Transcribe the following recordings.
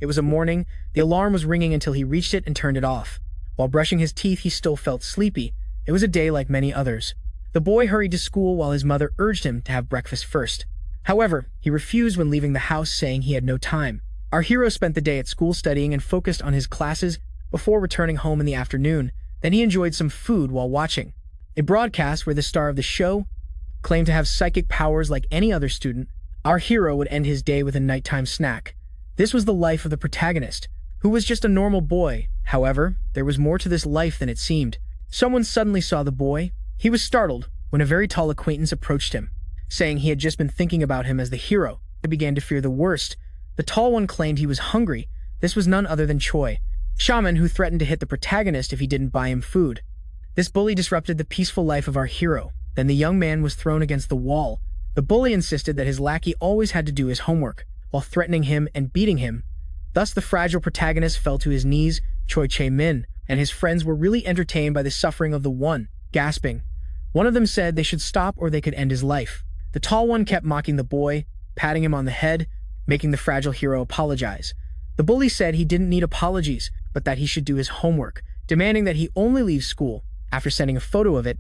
It was a morning. The alarm was ringing until he reached it and turned it off. While brushing his teeth, he still felt sleepy. It was a day like many others. The boy hurried to school while his mother urged him to have breakfast first. However, he refused when leaving the house, saying he had no time. Our hero spent the day at school studying and focused on his classes before returning home in the afternoon. Then he enjoyed some food while watching a broadcast where the star of the show claimed to have psychic powers like any other student. Our hero would end his day with a nighttime snack. This was the life of the protagonist, who was just a normal boy. However, there was more to this life than it seemed. Someone suddenly saw the boy. He was startled when a very tall acquaintance approached him, saying he had just been thinking about him as the hero. He began to fear the worst. The tall one claimed he was hungry. This was none other than Choi Chae Min, who threatened to hit the protagonist if he didn't buy him food. This bully disrupted the peaceful life of our hero. Then the young man was thrown against the wall. The bully insisted that his lackey always had to do his homework, while threatening him and beating him. Thus the fragile protagonist fell to his knees. Choi Chae Min and his friends were really entertained by the suffering of the one, gasping. One of them said they should stop or they could end his life. The tall one kept mocking the boy, patting him on the head, making the fragile hero apologize. The bully said he didn't need apologies, but that he should do his homework, demanding that he only leave school after sending a photo of it.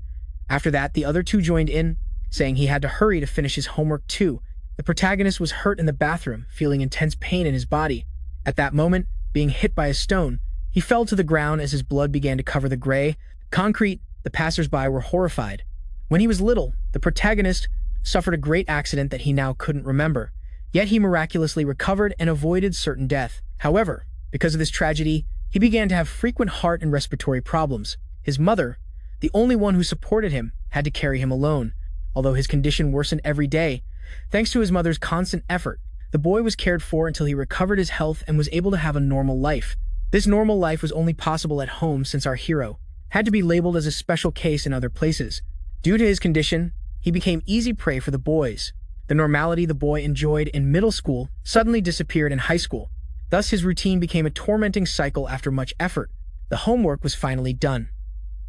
After that, the other two joined in, saying he had to hurry to finish his homework too. The protagonist was hurt in the bathroom, feeling intense pain in his body. At that moment, being hit by a stone, he fell to the ground as his blood began to cover the gray concrete. The passers-by were horrified. When he was little, the protagonist suffered a great accident that he now couldn't remember. Yet he miraculously recovered and avoided certain death. However, because of this tragedy, he began to have frequent heart and respiratory problems. His mother, the only one who supported him, had to carry him alone. Although his condition worsened every day, thanks to his mother's constant effort, the boy was cared for until he recovered his health and was able to have a normal life. This normal life was only possible at home since our hero had to be labeled as a special case in other places. Due to his condition, he became easy prey for the boys. The normality the boy enjoyed in middle school suddenly disappeared in high school. Thus his routine became a tormenting cycle. After much effort, the homework was finally done.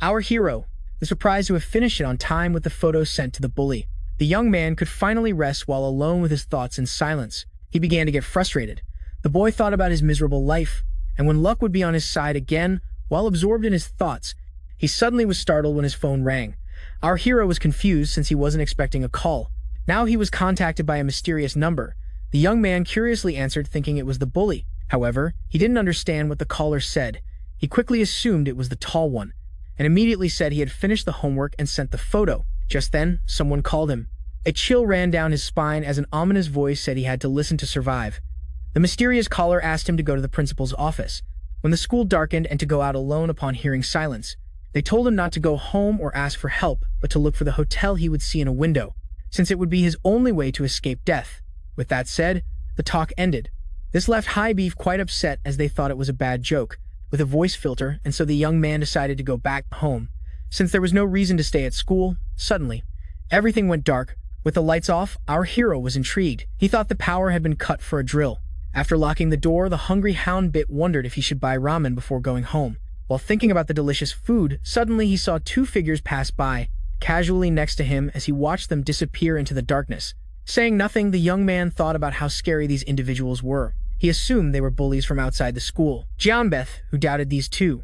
Our hero was surprised to have finished it on time with the photos sent to the bully. The young man could finally rest while alone with his thoughts in silence. He began to get frustrated. The boy thought about his miserable life, and when luck would be on his side again, while absorbed in his thoughts, he suddenly was startled when his phone rang. Our hero was confused since he wasn't expecting a call. Now he was contacted by a mysterious number. The young man curiously answered, thinking it was the bully. However, he didn't understand what the caller said. He quickly assumed it was the tall one, and immediately said he had finished the homework and sent the photo. Just then, someone called him. A chill ran down his spine as an ominous voice said he had to listen to survive. The mysterious caller asked him to go to the principal's office. When the school darkened and to go out alone upon hearing silence, they told him not to go home or ask for help, but to look for the hotel he would see in a window, since it would be his only way to escape death. With that said, the talk ended. This left High Beef quite upset as they thought it was a bad joke with a voice filter, and so the young man decided to go back home. Since there was no reason to stay at school, suddenly, everything went dark. With the lights off, our hero was intrigued. He thought the power had been cut for a drill. After locking the door, the hungry hound bit wondered if he should buy ramen before going home. While thinking about the delicious food, suddenly he saw two figures pass by, casually next to him as he watched them disappear into the darkness. Saying nothing, the young man thought about how scary these individuals were. He assumed they were bullies from outside the school. Jianbeth, who doubted these two,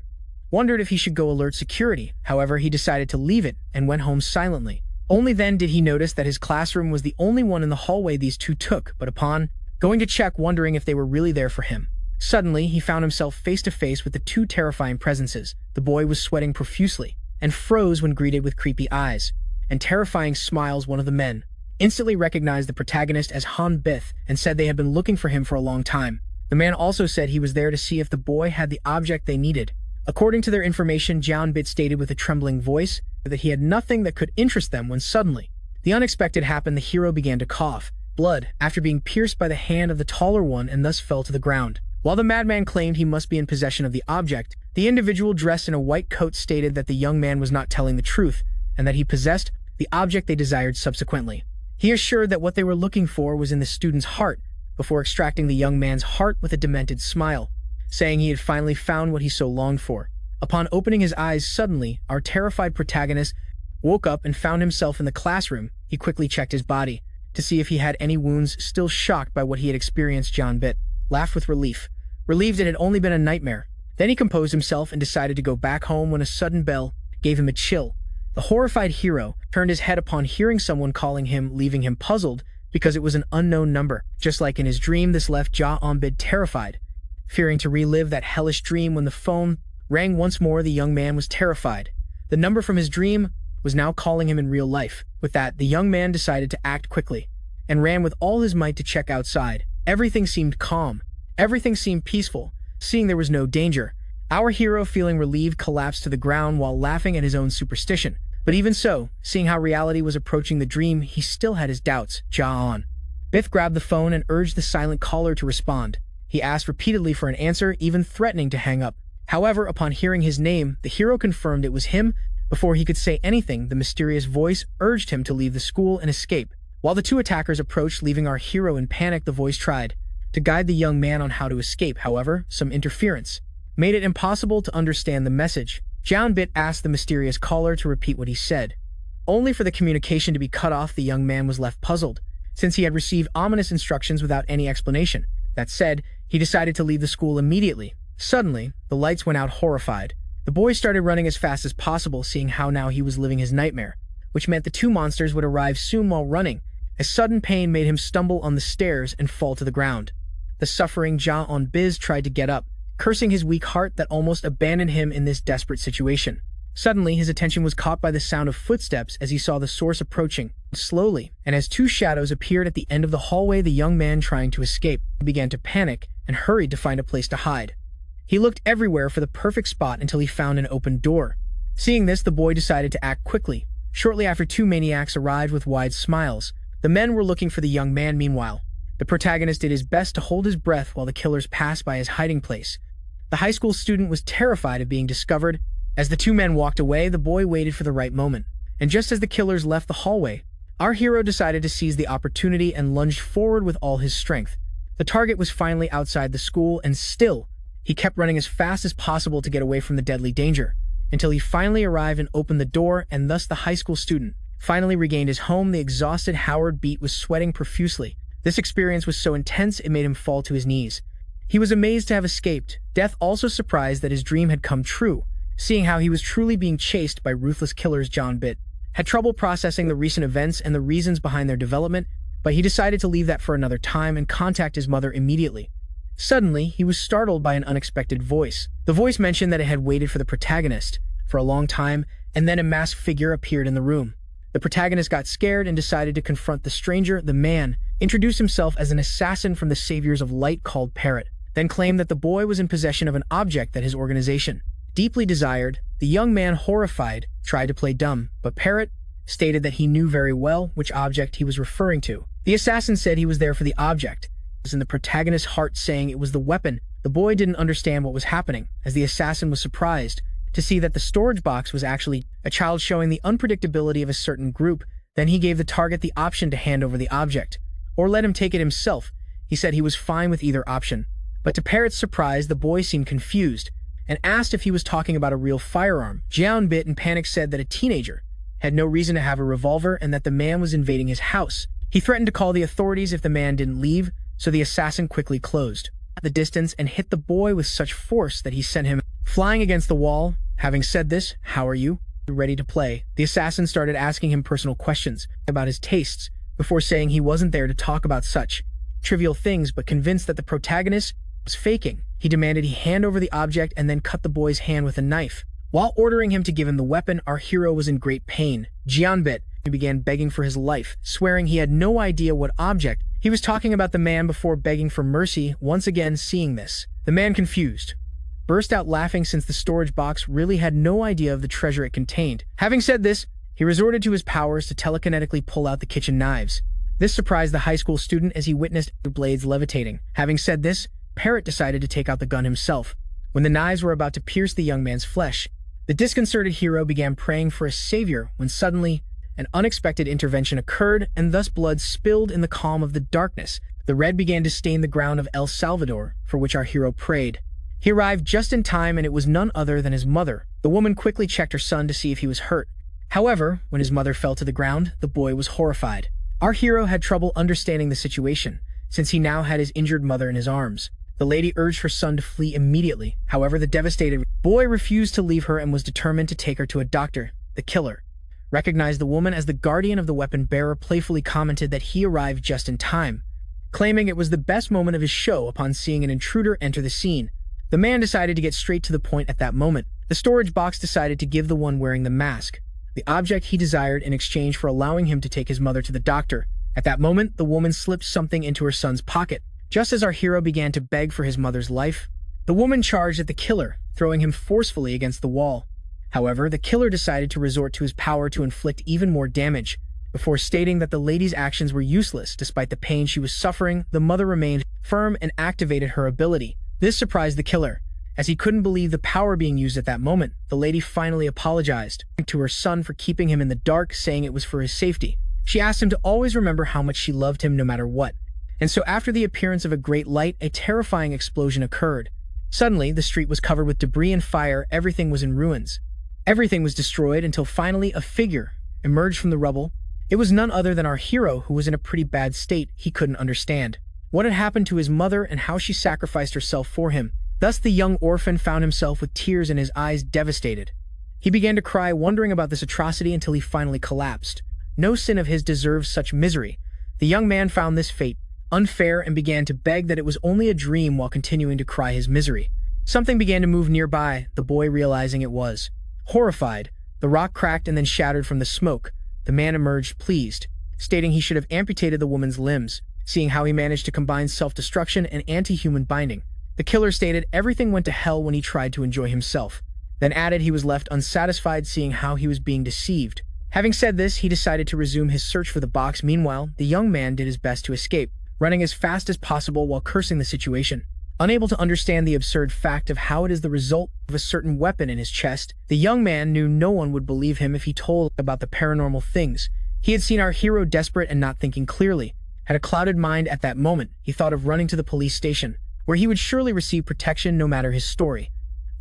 wondered if he should go alert security. However, he decided to leave it and went home silently. Only then did he notice that his classroom was the only one in the hallway these two took, but upon going to check, wondering if they were really there for him, suddenly he found himself face to face with the two terrifying presences. The boy was sweating profusely and froze when greeted with creepy eyes and terrifying smiles. One of the men instantly recognized the protagonist as Han Bith and said they had been looking for him for a long time. The man also said he was there to see if the boy had the object they needed. According to their information, Jian Bit stated with a trembling voice that he had nothing that could interest them when suddenly the unexpected happened. The hero began to cough blood after being pierced by the hand of the taller one and thus fell to the ground. While the madman claimed he must be in possession of the object, the individual dressed in a white coat stated that the young man was not telling the truth and that he possessed the object they desired. Subsequently, he assured that what they were looking for was in the student's heart before extracting the young man's heart with a demented smile, saying he had finally found what he so longed for. Upon opening his eyes suddenly, our terrified protagonist woke up and found himself in the classroom. He quickly checked his body to see if he had any wounds. Still shocked by what he had experienced, John Bit laughed with relief. relieved it had only been a nightmare. Then he composed himself and decided to go back home when a sudden bell gave him a chill. The horrified hero turned his head upon hearing someone calling him, leaving him puzzled because it was an unknown number. Just like in his dream, this left Ja-on-bid terrified. Fearing to relive that hellish dream, when the phone rang once more, the young man was terrified. The number from his dream was now calling him in real life. With that, the young man decided to act quickly and ran with all his might to check outside. Everything seemed calm. Everything seemed peaceful. Seeing there was no danger, our hero, feeling relieved, collapsed to the ground while laughing at his own superstition. But even so, seeing how reality was approaching the dream, he still had his doubts. Ja-on-bid grabbed the phone and urged the silent caller to respond. He asked repeatedly for an answer, even threatening to hang up. However, upon hearing his name, the hero confirmed it was him. Before he could say anything, the mysterious voice urged him to leave the school and escape. While the two attackers approached, leaving our hero in panic, the voice tried to guide the young man on how to escape. However, some interference made it impossible to understand the message. Ja-on-bid asked the mysterious caller to repeat what he said. Only for the communication to be cut off, the young man was left puzzled, since he had received ominous instructions without any explanation. That said, he decided to leave the school immediately. Suddenly, the lights went out. Horrified, the boy started running as fast as possible, seeing how now he was living his nightmare, which meant the two monsters would arrive soon. While running, a sudden pain made him stumble on the stairs and fall to the ground. The suffering Ja-on-bid tried to get up, cursing his weak heart that almost abandoned him in this desperate situation. Suddenly, his attention was caught by the sound of footsteps as he saw the source approaching slowly, and as two shadows appeared at the end of the hallway, the young man, trying to escape, began to panic and hurried to find a place to hide. He looked everywhere for the perfect spot until he found an open door. Seeing this, the boy decided to act quickly. Shortly after, two maniacs arrived with wide smiles. The men were looking for the young man. Meanwhile, the protagonist did his best to hold his breath while the killers passed by his hiding place. The high school student was terrified of being discovered. As the two men walked away, the boy waited for the right moment. And just as the killers left the hallway, our hero decided to seize the opportunity and lunged forward with all his strength. The target was finally outside the school, and still, he kept running as fast as possible to get away from the deadly danger, until he finally arrived and opened the door, and thus the high school student finally regained his home. The exhausted Howard Beat was sweating profusely. This experience was so intense it made him fall to his knees. He was amazed to have escaped. Death also surprised that his dream had come true. Seeing how he was truly being chased by ruthless killers, Ja-on-bid had trouble processing the recent events and the reasons behind their development, but he decided to leave that for another time and contact his mother immediately. Suddenly, he was startled by an unexpected voice. The voice mentioned that it had waited for the protagonist for a long time, and then a masked figure appeared in the room. The protagonist got scared and decided to confront the stranger. The man introduced himself as an assassin from the Saviors of Light called Parrot, then claimed that the boy was in possession of an object that his organization deeply desired. The young man, horrified, tried to play dumb, but Parrot stated that he knew very well which object he was referring to. The assassin said he was there for the object, in the protagonist's heart, saying it was the weapon. The boy didn't understand what was happening, as the assassin was surprised to see that the storage box was actually a child, showing the unpredictability of a certain group. Then he gave the target the option to hand over the object, or let him take it himself. He said he was fine with either option. But to Parrot's surprise, the boy seemed confused and asked if he was talking about a real firearm. Ja-on-bid, in panic, said that a teenager had no reason to have a revolver and that the man was invading his house. He threatened to call the authorities if the man didn't leave, so the assassin quickly closed the distance and hit the boy with such force that he sent him flying against the wall. Having said this, "How are you? Ready to play?" The assassin started asking him personal questions about his tastes, before saying he wasn't there to talk about such trivial things, but convinced that the protagonist was faking. He demanded he hand over the object and then cut the boy's hand with a knife. While ordering him to give him the weapon, our hero was in great pain. Ja-on-bid began begging for his life, swearing he had no idea what object he was talking about. The man, before begging for mercy, once again seeing this, the man, confused, burst out laughing, since the storage box really had no idea of the treasure it contained. Having said this, he resorted to his powers to telekinetically pull out the kitchen knives. This surprised the high school student as he witnessed the blades levitating. Having said this, Parrot decided to take out the gun himself. When the knives were about to pierce the young man's flesh, the disconcerted hero began praying for a savior, when suddenly an unexpected intervention occurred, and thus blood spilled in the calm of the darkness. The red began to stain the ground of El Salvador, for which our hero prayed. He arrived just in time, and it was none other than his mother. The woman quickly checked her son to see if he was hurt. However, when his mother fell to the ground, the boy was horrified. Our hero had trouble understanding the situation, since he now had his injured mother in his arms. The lady urged her son to flee immediately. However, the devastated boy refused to leave her and was determined to take her to a doctor. The killer recognized the woman as the guardian of the weapon bearer, playfully commented that he arrived just in time, claiming it was the best moment of his show upon seeing an intruder enter the scene. The man decided to get straight to the point at that moment. The storage box decided to give the one wearing the mask the object he desired in exchange for allowing him to take his mother to the doctor. At that moment, the woman slipped something into her son's pocket. Just as our hero began to beg for his mother's life, the woman charged at the killer, throwing him forcefully against the wall. However, the killer decided to resort to his power to inflict even more damage. Before stating that the lady's actions were useless despite the pain she was suffering, the mother remained firm and activated her ability. This surprised the killer, as he couldn't believe the power being used at that moment. The lady finally apologized to her son for keeping him in the dark, saying it was for his safety. She asked him to always remember how much she loved him no matter what. And so after the appearance of a great light, a terrifying explosion occurred. Suddenly, the street was covered with debris and fire. Everything was in ruins. Everything was destroyed until finally a figure emerged from the rubble. It was none other than our hero, who was in a pretty bad state. He couldn't understand what had happened to his mother and how she sacrificed herself for him. Thus the young orphan found himself with tears in his eyes, devastated. He began to cry, wondering about this atrocity, until he finally collapsed. No sin of his deserves such misery. The young man found this fate unfair and began to beg that it was only a dream while continuing to cry his misery. Something began to move nearby, the boy realizing it was. Horrified, the rock cracked and then shattered from the smoke. The man emerged pleased, stating he should have amputated the woman's limbs, seeing how he managed to combine self-destruction and anti-human binding. The killer stated everything went to hell when he tried to enjoy himself, then added he was left unsatisfied seeing how he was being deceived. Having said this, he decided to resume his search for the box. Meanwhile, the young man did his best to escape, running as fast as possible while cursing the situation. Unable to understand the absurd fact of how it is the result of a certain weapon in his chest, the young man knew no one would believe him if he told about the paranormal things. He had seen our hero desperate and not thinking clearly, had a clouded mind at that moment. He thought of running to the police station, where he would surely receive protection no matter his story.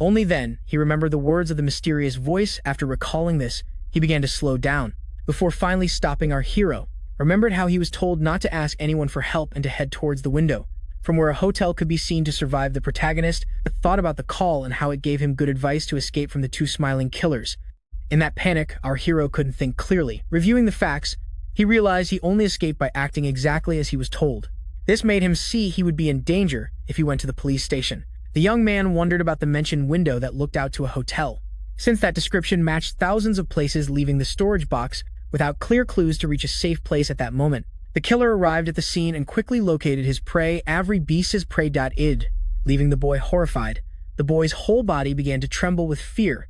Only then, he remembered the words of the mysterious voice. After recalling this, he began to slow down, before finally stopping. Our hero remembered how he was told not to ask anyone for help and to head towards the window, from where a hotel could be seen to survive. The protagonist thought about the call and how it gave him good advice to escape from the two smiling killers. In that panic, our hero couldn't think clearly. Reviewing the facts, he realized he only escaped by acting exactly as he was told. This made him see he would be in danger if he went to the police station. The young man wondered about the mentioned window that looked out to a hotel, since that description matched thousands of places, leaving the storage box without clear clues to reach a safe place at that moment. The killer arrived at the scene and quickly located his prey. Every beast is prey. Id, leaving the boy horrified. The boy's whole body began to tremble with fear.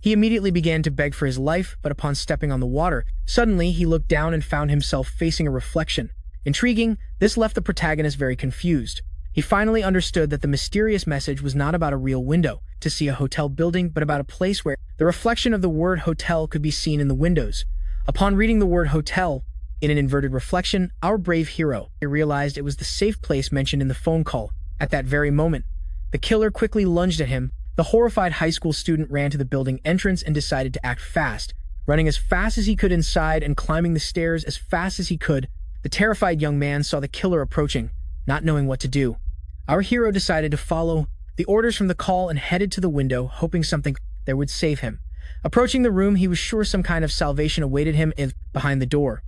He immediately began to beg for his life, but upon stepping on the water, suddenly he looked down and found himself facing a reflection. Intriguing, this left the protagonist very confused. He finally understood that the mysterious message was not about a real window to see a hotel building, but about a place where the reflection of the word hotel could be seen in the windows. Upon reading the word hotel in an inverted reflection, our brave hero realized it was the safe place mentioned in the phone call. At that very moment, the killer quickly lunged at him. The horrified high school student ran to the building entrance and decided to act fast, running as fast as he could inside and climbing the stairs as fast as he could. The terrified young man saw the killer approaching, not knowing what to do. Our hero decided to follow the orders from the call and headed to the window, hoping something there would save him. Approaching the room, he was sure some kind of salvation awaited him behind the door.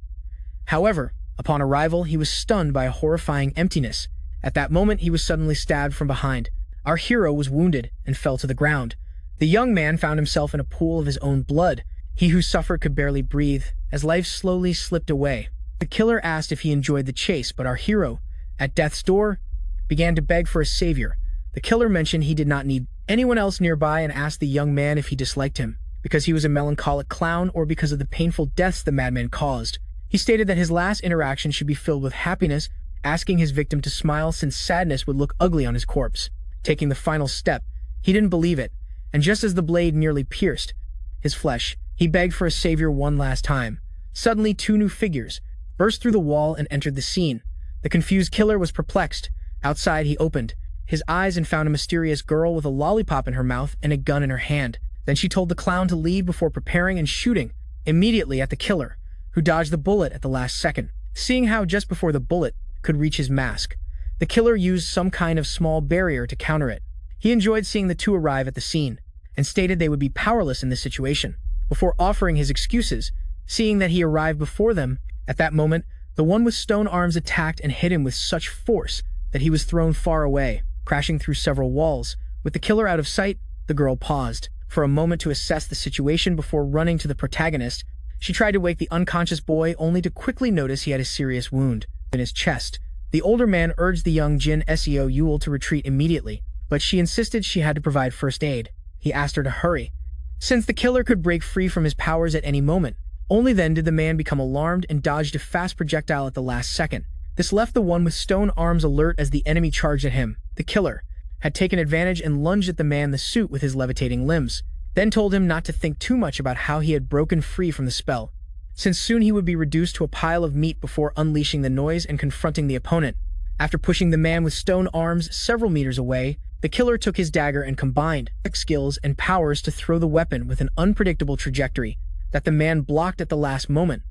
However, upon arrival, he was stunned by a horrifying emptiness. At that moment, he was suddenly stabbed from behind. Our hero was wounded and fell to the ground. The young man found himself in a pool of his own blood. He who suffered could barely breathe, as life slowly slipped away. The killer asked if he enjoyed the chase, but our hero, at death's door, began to beg for a savior. The killer mentioned he did not need anyone else nearby and asked the young man if he disliked him, because he was a melancholic clown or because of the painful deaths the madman caused. He stated that his last interaction should be filled with happiness, asking his victim to smile since sadness would look ugly on his corpse. Taking the final step, he didn't believe it, and just as the blade nearly pierced his flesh, he begged for a savior one last time. Suddenly, two new figures burst through the wall and entered the scene. The confused killer was perplexed. Outside, he opened his eyes and found a mysterious girl with a lollipop in her mouth and a gun in her hand. Then she told the clown to leave before preparing and shooting immediately at the killer, who dodged the bullet at the last second. Seeing how just before the bullet could reach his mask, The killer used some kind of small barrier to counter it. He enjoyed seeing the two arrive at the scene, and stated they would be powerless in this situation, before offering his excuses, seeing that he arrived before them. At that moment, the one with stone arms attacked and hit him with such force that he was thrown far away, crashing through several walls. With the killer out of sight, the girl paused for a moment to assess the situation before running to the protagonist. She tried to wake the unconscious boy, only to quickly notice he had a serious wound in his chest. The older man urged the young Jin Seo Yul to retreat immediately, but she insisted she had to provide first aid. He asked her to hurry, since the killer could break free from his powers at any moment. Only then did the man become alarmed and dodged a fast projectile at the last second. This left the one with stone arms alert as the enemy charged at him. The killer had taken advantage and lunged at the man in the suit with his levitating limbs, then told him not to think too much about how he had broken free from the spell, since soon he would be reduced to a pile of meat before unleashing the noise and confronting the opponent. After pushing the man with stone arms several meters away, the killer took his dagger and combined skills and powers to throw the weapon with an unpredictable trajectory that the man blocked at the last moment.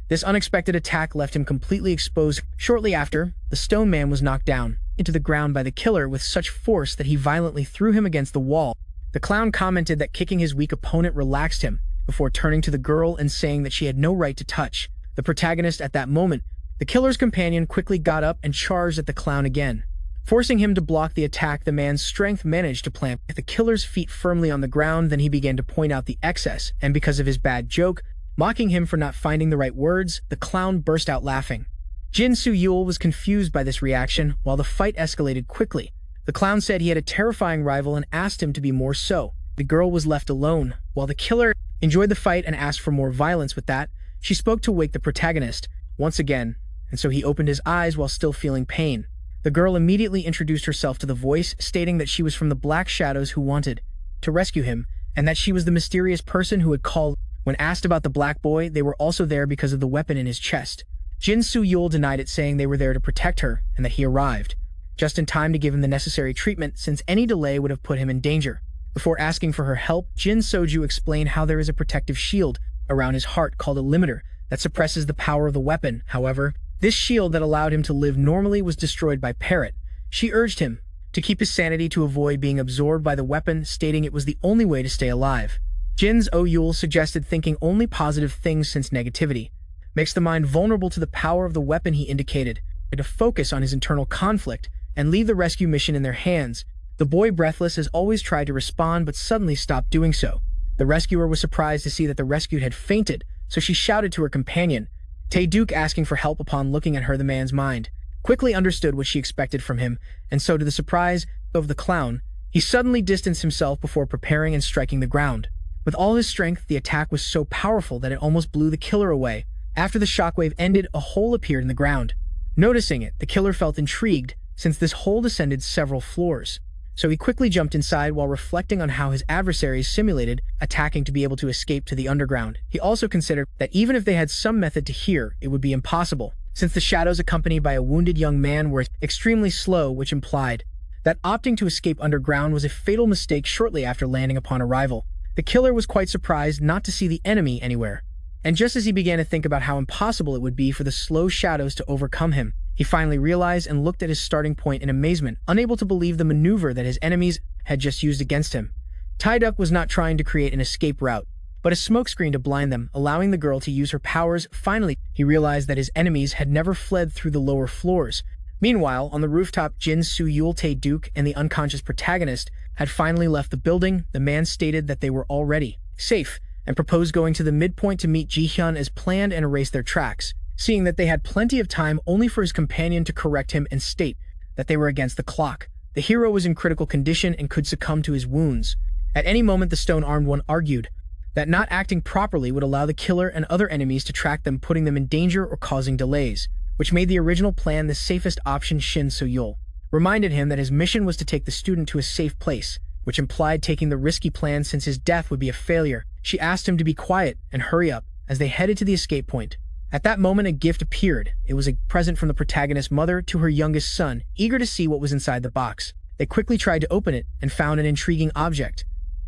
This unexpected attack left him completely exposed. Shortly after, the stone man was knocked down into the ground by the killer with such force that he violently threw him against the wall. The clown commented that kicking his weak opponent relaxed him, before turning to the girl and saying that she had no right to touch the protagonist at that moment. The killer's companion quickly got up and charged at the clown again, forcing him to block the attack. The man's strength managed to plant the killer's feet firmly on the ground. Then he began to point out the excess, and because of his bad joke, mocking him for not finding the right words, the clown burst out laughing. Jin Soo Yul was confused by this reaction, while the fight escalated quickly. The clown said he had a terrifying rival and asked him to be more so. The girl was left alone, while the killer enjoyed the fight and asked for more violence. With that, she spoke to wake the protagonist once again, and so he opened his eyes while still feeling pain. The girl immediately introduced herself to the voice, stating that she was from the Black Shadows who wanted to rescue him, and that she was the mysterious person who had called. When asked about the black boy, they were also there because of the weapon in his chest. Jin Soo Yul denied it, saying they were there to protect her, and that he arrived just in time to give him the necessary treatment, since any delay would have put him in danger. Before asking for her help, Jin Soju explained how there is a protective shield around his heart called a limiter that suppresses the power of the weapon. However, this shield that allowed him to live normally was destroyed by Parrot. She urged him to keep his sanity to avoid being absorbed by the weapon, stating it was the only way to stay alive. Jin Soo Yul suggested thinking only positive things, since negativity makes the mind vulnerable to the power of the weapon. He indicated to focus on his internal conflict and leave the rescue mission in their hands. The boy, breathless as always, tried to respond but suddenly stopped doing so. The rescuer was surprised to see that the rescued had fainted, so she shouted to her companion, Tae-Duke, asking for help. Upon looking at her, the man's mind quickly understood what she expected from him, and so, to the surprise of the clown, he suddenly distanced himself before preparing and striking the ground. With all his strength, the attack was so powerful that it almost blew the killer away. After the shockwave ended, a hole appeared in the ground. Noticing it, the killer felt intrigued, since this hole descended several floors. So he quickly jumped inside while reflecting on how his adversaries simulated attacking to be able to escape to the underground. He also considered that even if they had some method to hear, it would be impossible, since the shadows accompanied by a wounded young man were extremely slow, which implied that opting to escape underground was a fatal mistake. Shortly after landing upon arrival, the killer was quite surprised not to see the enemy anywhere. And just as he began to think about how impossible it would be for the slow shadows to overcome him, he finally realized and looked at his starting point in amazement, unable to believe the maneuver that his enemies had just used against him. Tae-Duck was not trying to create an escape route, but a smokescreen to blind them, allowing the girl to use her powers. Finally, he realized that his enemies had never fled through the lower floors. Meanwhile, on the rooftop, Jin Soo Yul, Tae-Duke, and the unconscious protagonist had finally left the building. The man stated that they were already safe, and proposed going to the midpoint to meet Ji-hyun as planned and erase their tracks, seeing that they had plenty of time, only for his companion to correct him and state that they were against the clock. The hero was in critical condition and could succumb to his wounds at any moment. The stone-armed one argued that not acting properly would allow the killer and other enemies to track them, putting them in danger or causing delays, which made the original plan the safest option. Jin Soo Yul reminded him that his mission was to take the student to a safe place, which implied taking the risky plan since his death would be a failure. She asked him to be quiet and hurry up as they headed to the escape point. At that moment, a gift appeared. It was a present from the protagonist's mother to her youngest son, eager to see what was inside the box. They quickly tried to open it and found an intriguing object.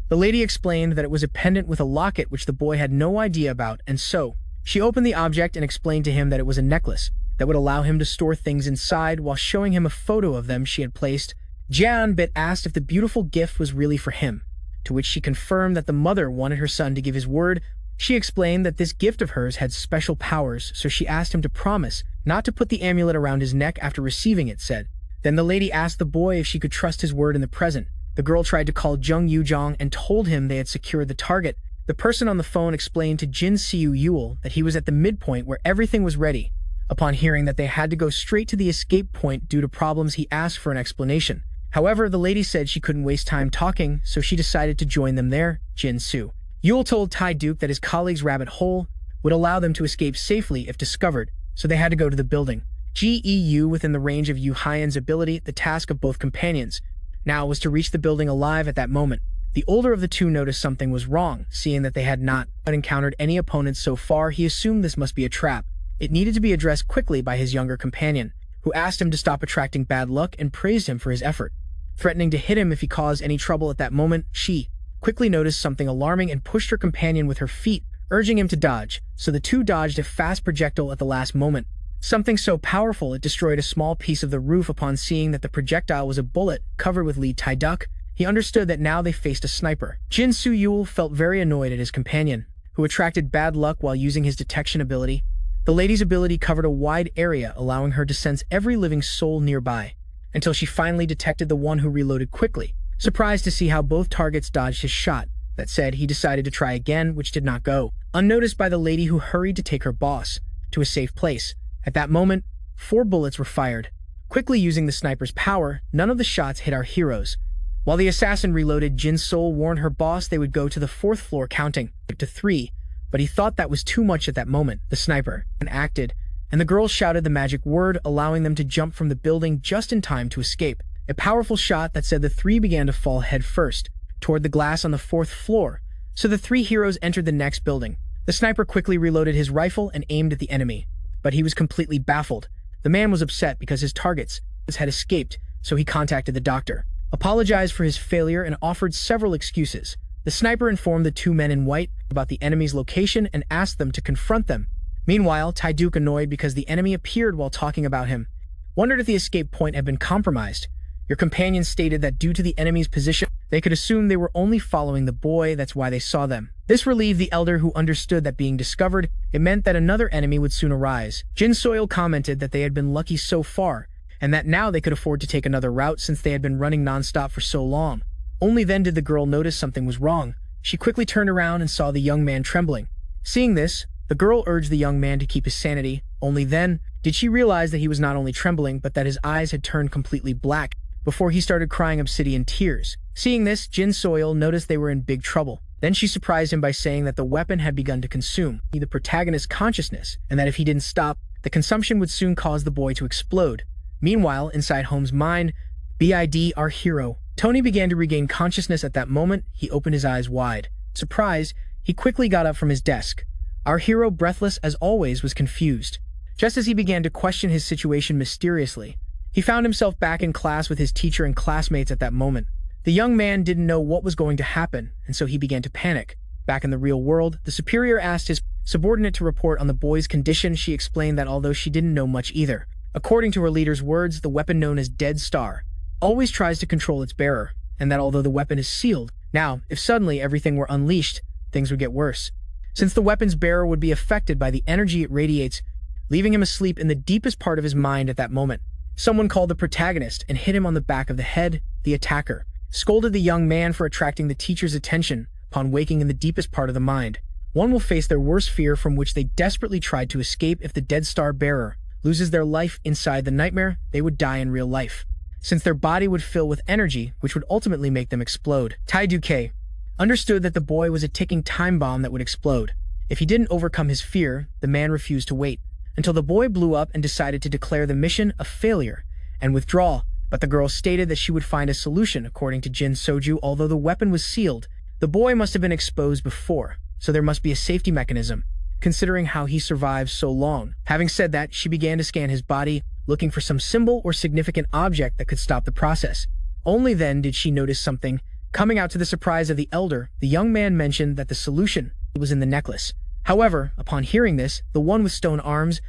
The lady explained that it was a pendant with a locket which the boy had no idea about, and so she opened the object and explained to him that it was a necklace that would allow him to store things inside while showing him a photo of them she had placed. Jian asked if the beautiful gift was really for him, to which she confirmed that the mother wanted her son to give his word. She explained that this gift of hers had special powers, so she asked him to promise not to put the amulet around his neck after receiving it, said. Then the lady asked the boy if she could trust his word in the present. The girl tried to call Jung Yujong and told him they had secured the target. The person on the phone explained to Jin Siu Yul that he was at the midpoint where everything was ready. Upon hearing that they had to go straight to the escape point due to problems, he asked for an explanation. However, the lady said she couldn't waste time talking, so she decided to join them there. Jin Siu Yul told Tai Duke that his colleague's rabbit hole would allow them to escape safely if discovered, so they had to go to the building. GEU within the range of Yu Haiyan's ability, the task of both companions now was to reach the building alive at that moment. The older of the two noticed something was wrong, seeing that they had not encountered any opponents so far. He assumed this must be a trap. It needed to be addressed quickly by his younger companion, who asked him to stop attracting bad luck and praised him for his effort. Threatening to hit him if he caused any trouble at that moment, she quickly noticed something alarming and pushed her companion with her feet, urging him to dodge, so the two dodged a fast projectile at the last moment. Something so powerful it destroyed a small piece of the roof. Upon seeing that the projectile was a bullet covered with lead Tai Duck, he understood that now they faced a sniper. Jin Siu Yul felt very annoyed at his companion, who attracted bad luck while using his detection ability. The lady's ability covered a wide area, allowing her to sense every living soul nearby, until she finally detected the one who reloaded quickly. Surprised to see how both targets dodged his shot, that said, he decided to try again, which did not go. Unnoticed by the lady, who hurried to take her boss to a safe place. At that moment, 4 bullets were fired. Quickly using the sniper's power, none of the shots hit our heroes. While the assassin reloaded, Jin Sol warned her boss they would go to the 4th floor, counting to 3, but he thought that was too much at that moment. The sniper acted, and the girl shouted the magic word, allowing them to jump from the building just in time to escape. A powerful shot that said the 3 began to fall head first toward the glass on the 4th floor, so the 3 heroes entered the next building. The sniper quickly reloaded his rifle and aimed at the enemy, but he was completely baffled. The man was upset because his targets had escaped, so he contacted the doctor, apologized for his failure, and offered several excuses. The sniper informed the 2 men in white about the enemy's location and asked them to confront them. Meanwhile, Tai Duke, annoyed because the enemy appeared while talking about him, wondered if the escape point had been compromised. Your companion stated that due to the enemy's position, they could assume they were only following the boy, that's why they saw them. This relieved the elder, who understood that being discovered, it meant that another enemy would soon arise. Jin Soil commented that they had been lucky so far, and that now they could afford to take another route since they had been running non-stop for so long. Only then did the girl notice something was wrong. She quickly turned around and saw the young man trembling. Seeing this, the girl urged the young man to keep his sanity. Only then did she realize that he was not only trembling, but that his eyes had turned completely black before he started crying obsidian tears. Seeing this, Jin Soil noticed they were in big trouble. Then she surprised him by saying that the weapon had begun to consume the protagonist's consciousness, and that if he didn't stop, the consumption would soon cause the boy to explode. Meanwhile, inside Home's mind, BID, our hero, Tony began to regain consciousness. At that moment, he opened his eyes wide. Surprised, he quickly got up from his desk. Our hero, breathless as always, was confused. Just as he began to question his situation mysteriously, he found himself back in class with his teacher and classmates. At that moment, the young man didn't know what was going to happen, and so he began to panic. Back in the real world, the superior asked his subordinate to report on the boy's condition. She explained that although she didn't know much either, according to her leader's words, the weapon known as Dead Star always tries to control its bearer, and that although the weapon is sealed, now, if suddenly everything were unleashed, things would get worse, since the weapon's bearer would be affected by the energy it radiates, leaving him asleep in the deepest part of his mind. At that moment, someone called the protagonist and hit him on the back of the head. The attacker scolded the young man for attracting the teacher's attention upon waking in the deepest part of the mind. One will face their worst fear from which they desperately tried to escape. If the Dead Star bearer loses their life inside the nightmare, they would die in real life, since their body would fill with energy, which would ultimately make them explode. Tai Duque understood that the boy was a ticking time bomb that would explode. If he didn't overcome his fear, the man refused to wait until the boy blew up and decided to declare the mission a failure and withdraw. But the girl stated that she would find a solution. According to Jin Soju, although the weapon was sealed, the boy must have been exposed before, so there must be a safety mechanism, considering how he survived so long. Having said that, she began to scan his body, looking for some symbol or significant object that could stop the process. Only then did she notice something. Coming out to the surprise of the elder, the young man mentioned that the solution was in the necklace. However, upon hearing this, the one with stone arms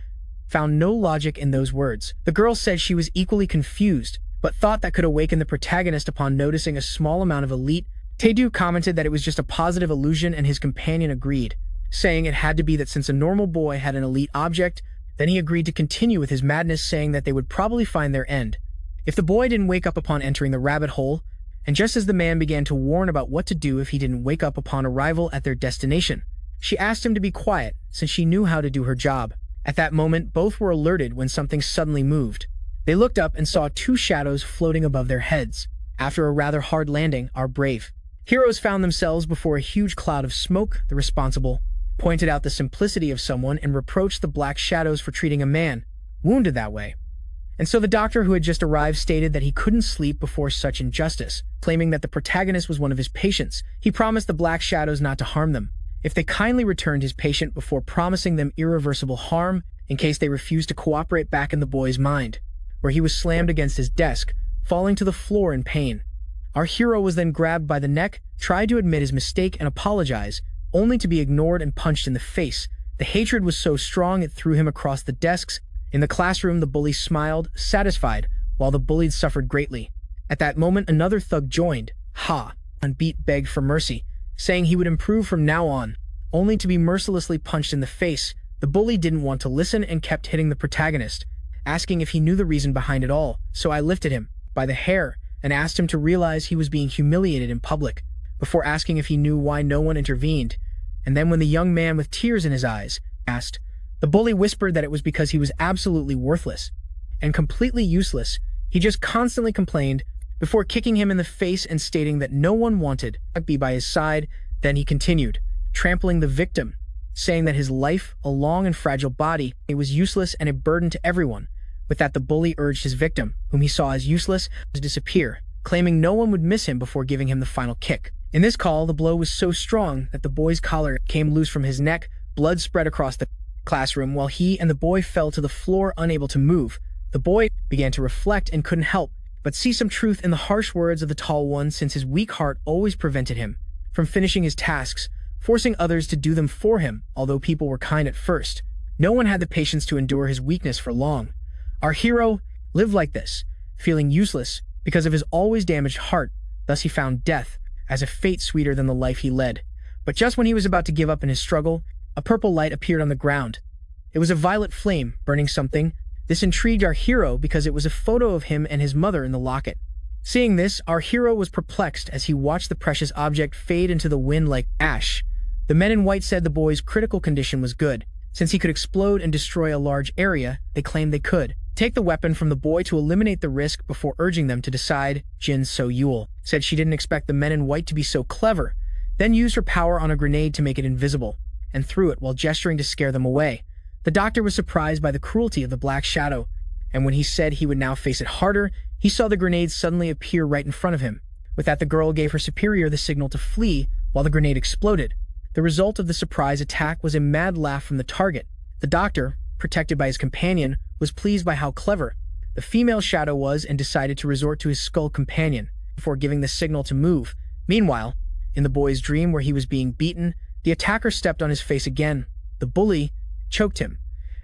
found no logic in those words. The girl said she was equally confused, but thought that could awaken the protagonist upon noticing a small amount of elite. Tae-do commented that it was just a positive illusion, and his companion agreed, saying it had to be that since a normal boy had an elite object. Then he agreed to continue with his madness, saying that they would probably find their end if the boy didn't wake up upon entering the rabbit hole, and just as the man began to warn about what to do if he didn't wake up upon arrival at their destination, she asked him to be quiet since she knew how to do her job. At that moment, both were alerted when something suddenly moved. They looked up and saw two shadows floating above their heads. After a rather hard landing, our brave heroes found themselves before a huge cloud of smoke. The responsible pointed out the simplicity of someone and reproached the black shadows for treating a man wounded that way. And so the doctor who had just arrived stated that he couldn't sleep before such injustice, claiming that the protagonist was one of his patients. He promised the black shadows not to harm them if they kindly returned his patient, before promising them irreversible harm in case they refused to cooperate. Back in the boy's mind, where he was slammed against his desk, falling to the floor in pain. Our hero was then grabbed by the neck, tried to admit his mistake and apologize, only to be ignored and punched in the face. The hatred was so strong it threw him across the desks. In the classroom, the bully smiled, satisfied, while the bullied suffered greatly. At that moment, another thug joined. Beat begged for mercy, saying he would improve from now on, only to be mercilessly punched in the face. The bully didn't want to listen and kept hitting the protagonist, asking if he knew the reason behind it all. So I lifted him by the hair and asked him to realize he was being humiliated in public, before asking if he knew why no one intervened. And then when the young man with tears in his eyes asked, the bully whispered that it was because he was absolutely worthless and completely useless. He just constantly complained, before kicking him in the face and stating that no one wanted to be by his side. Then he continued, trampling the victim, saying that his life, a long and fragile body, it was useless and a burden to everyone. With that, the bully urged his victim, whom he saw as useless, to disappear, claiming no one would miss him before giving him the final kick. In this call, the blow was so strong that the boy's collar came loose from his neck. Blood spread across the classroom while he and the boy fell to the floor, unable to move. The boy began to reflect and couldn't help but see some truth in the harsh words of the tall one, since his weak heart always prevented him from finishing his tasks, forcing others to do them for him. Although people were kind at first, no one had the patience to endure his weakness for long. Our hero lived like this, feeling useless because of his always damaged heart. Thus he found death as a fate sweeter than the life he led. But just when he was about to give up in his struggle, a purple light appeared on the ground. It was a violet flame, burning something. This intrigued our hero because it was a photo of him and his mother in the locket. Seeing this, our hero was perplexed as he watched the precious object fade into the wind like ash. The men in white said the boy's critical condition was good. Since he could explode and destroy a large area, they claimed they could take the weapon from the boy to eliminate the risk before urging them to decide. Jin So-yul said she didn't expect the men in white to be so clever, then used her power on a grenade to make it invisible, and threw it while gesturing to scare them away. The doctor was surprised by the cruelty of the black shadow, and when he said he would now face it harder, he saw the grenade suddenly appear right in front of him. With that, the girl gave her superior the signal to flee while the grenade exploded. The result of the surprise attack was a mad laugh from the target. The doctor, protected by his companion, was pleased by how clever the female shadow was and decided to resort to his skull companion before giving the signal to move. Meanwhile, in the boy's dream where he was being beaten, the attacker stepped on his face again. The bully choked him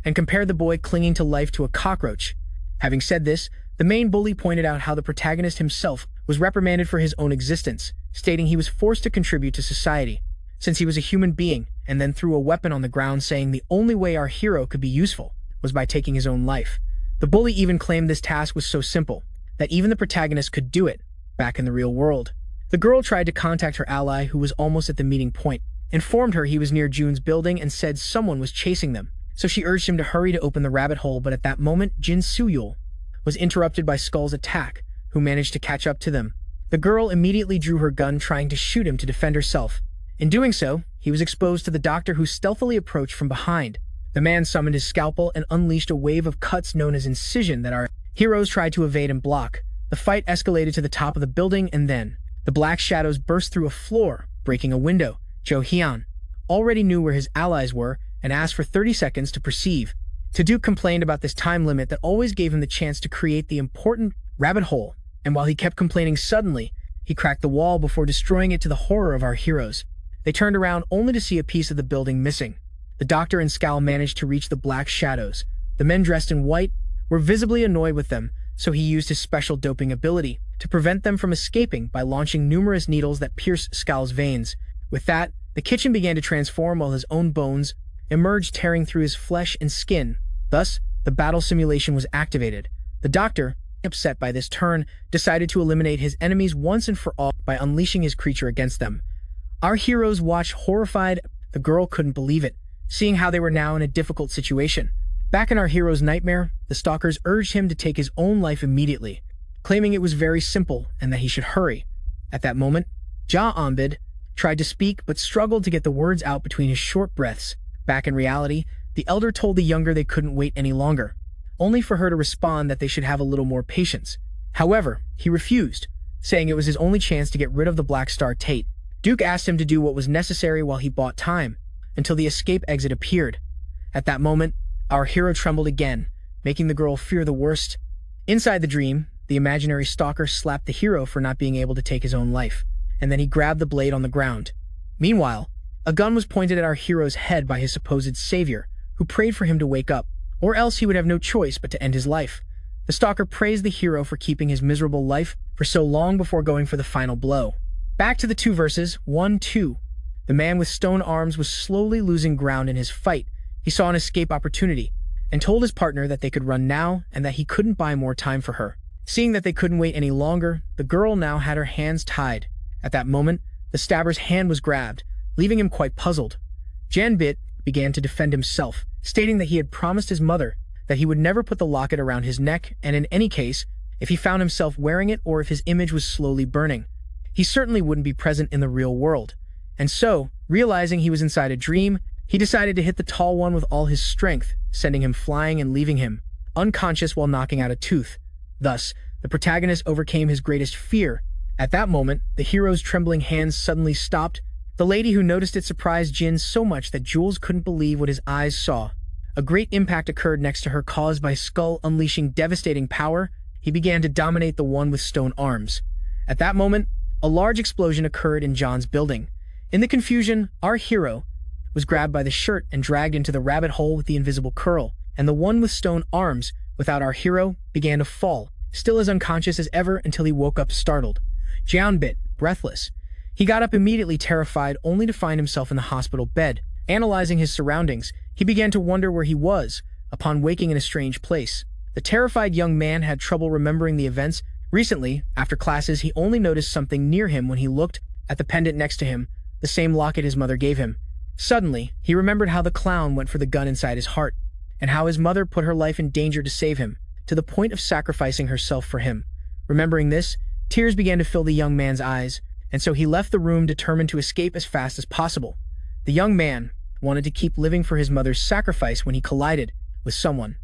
and compared the boy clinging to life to a cockroach. Having said this, the main bully pointed out how the protagonist himself was reprimanded for his own existence, stating he was forced to contribute to society since he was a human being, and then threw a weapon on the ground, saying the only way our hero could be useful was by taking his own life. The bully even claimed this task was so simple that even the protagonist could do it back in the real world. The girl tried to contact her ally, who was almost at the meeting point, informed her he was near Jun's building and said someone was chasing them, so she urged him to hurry to open the rabbit hole. But at that moment, Jin So-yul was interrupted by Skull's attack, who managed to catch up to them. The girl immediately drew her gun, trying to shoot him to defend herself. In doing so, he was exposed to the doctor, who stealthily approached from behind. The man summoned his scalpel and unleashed a wave of cuts known as incision that our heroes tried to evade and block. The fight escalated to the top of the building, and then the black shadows burst through a floor, breaking a window. Jo Hyun already knew where his allies were and asked for 30 seconds to perceive. Tae-do complained about this time limit that always gave him the chance to create the important rabbit hole, and while he kept complaining, suddenly he cracked the wall before destroying it, to the horror of our heroes. They turned around only to see a piece of the building missing. The doctor and Scowl managed to reach the black shadows, The men dressed in white were visibly annoyed with them, so he used his special doping ability to prevent them from escaping by launching numerous needles that pierced Skal's veins. With that, the kitchen began to transform while his own bones emerged, tearing through his flesh and skin. Thus, the battle simulation was activated. The doctor, upset by this turn, decided to eliminate his enemies once and for all by unleashing his creature against them. Our heroes watched horrified. The girl couldn't believe it, seeing how they were now in a difficult situation. Back in our hero's nightmare, the stalkers urged him to take his own life immediately, claiming it was very simple and that he should hurry. At that moment, Ja tried to speak but struggled to get the words out between his short breaths. Back in reality, the elder told the younger they couldn't wait any longer, only for her to respond that they should have a little more patience. However, he refused, saying it was his only chance to get rid of the Black Star Tate. Duke asked him to do what was necessary while he bought time, until the escape exit appeared. At that moment, our hero trembled again, making the girl fear the worst. Inside the dream, the imaginary stalker slapped the hero for not being able to take his own life, and then he grabbed the blade on the ground. Meanwhile, a gun was pointed at our hero's head by his supposed savior, who prayed for him to wake up, or else he would have no choice but to end his life. The stalker praised the hero for keeping his miserable life for so long before going for the final blow. Back to the two verses, 1-2. The man with stone arms was slowly losing ground in his fight. He saw an escape opportunity, and told his partner that they could run now and that he couldn't buy more time for her. Seeing that they couldn't wait any longer, the girl now had her hands tied. At that moment, the stabber's hand was grabbed, leaving him quite puzzled. Janbit began to defend himself, stating that he had promised his mother that he would never put the locket around his neck, and in any case, if he found himself wearing it or if his image was slowly burning, he certainly wouldn't be present in the real world. And so, realizing he was inside a dream, he decided to hit the tall one with all his strength, sending him flying and leaving him unconscious while knocking out a tooth. Thus, the protagonist overcame his greatest fear. At that moment, the hero's trembling hands suddenly stopped. The lady who noticed it surprised Jin so much that Jules couldn't believe what his eyes saw. A great impact occurred next to her, caused by Skull unleashing devastating power. He began to dominate the one with stone arms. At that moment, a large explosion occurred in John's building. In the confusion, our hero was grabbed by the shirt and dragged into the rabbit hole with the invisible curl, and the one with stone arms, without our hero, began to fall, still as unconscious as ever until he woke up startled. Jianbit, breathless. He got up immediately, terrified, only to find himself in the hospital bed. Analyzing his surroundings, he began to wonder where he was, upon waking in a strange place. The terrified young man had trouble remembering the events. Recently, after classes, he only noticed something near him when he looked at the pendant next to him, the same locket his mother gave him. Suddenly, he remembered how the clown went for the gun inside his heart, and how his mother put her life in danger to save him, to the point of sacrificing herself for him. Remembering this, tears began to fill the young man's eyes, and so he left the room determined to escape as fast as possible. The young man wanted to keep living for his mother's sacrifice when he collided with someone.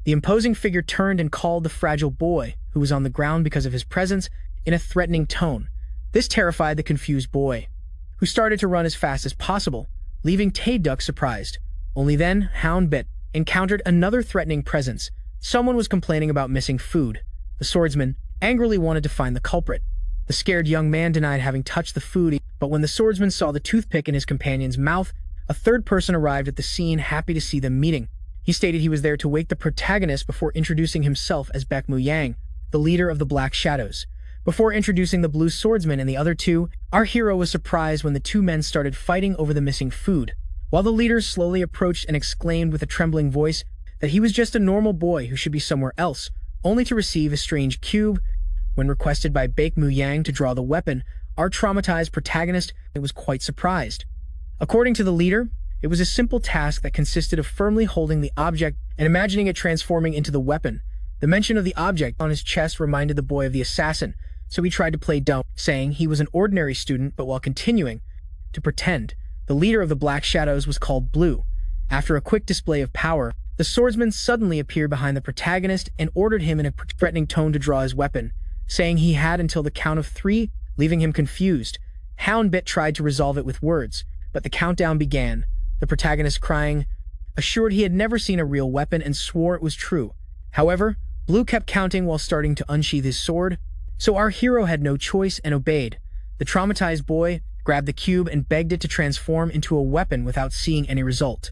The imposing figure turned and called the fragile boy, who was on the ground because of his presence, in a threatening tone. This terrified the confused boy, who started to run as fast as possible, leaving Tae-Duck surprised. Only then, Houndbit encountered another threatening presence. Someone was complaining about missing food. The swordsman angrily wanted to find the culprit. The scared young man denied having touched the food, but when the swordsman saw the toothpick in his companion's mouth, a third person arrived at the scene, happy to see them meeting. He stated he was there to wake the protagonist before introducing himself as Baek Mu-yang, the leader of the Black Shadows. Before introducing the blue swordsman and the other two, our hero was surprised when the two men started fighting over the missing food, while the leader slowly approached and exclaimed with a trembling voice that he was just a normal boy who should be somewhere else, only to receive a strange cube. When requested by Baek Mu-yang to draw the weapon, our traumatized protagonist was quite surprised. According to the leader, it was a simple task that consisted of firmly holding the object and imagining it transforming into the weapon. The mention of the object on his chest reminded the boy of the assassin, so he tried to play dumb, saying he was an ordinary student, but while continuing to pretend. The leader of the Black Shadows was called Blue. After a quick display of power, the swordsman suddenly appeared behind the protagonist and ordered him in a threatening tone to draw his weapon, saying he had until the count of 3, leaving him confused. Houndbit tried to resolve it with words, but the countdown began, the protagonist crying, assured he had never seen a real weapon and swore it was true. However, Blue kept counting while starting to unsheath his sword, so our hero had no choice and obeyed. The traumatized boy grabbed the cube and begged it to transform into a weapon without seeing any result.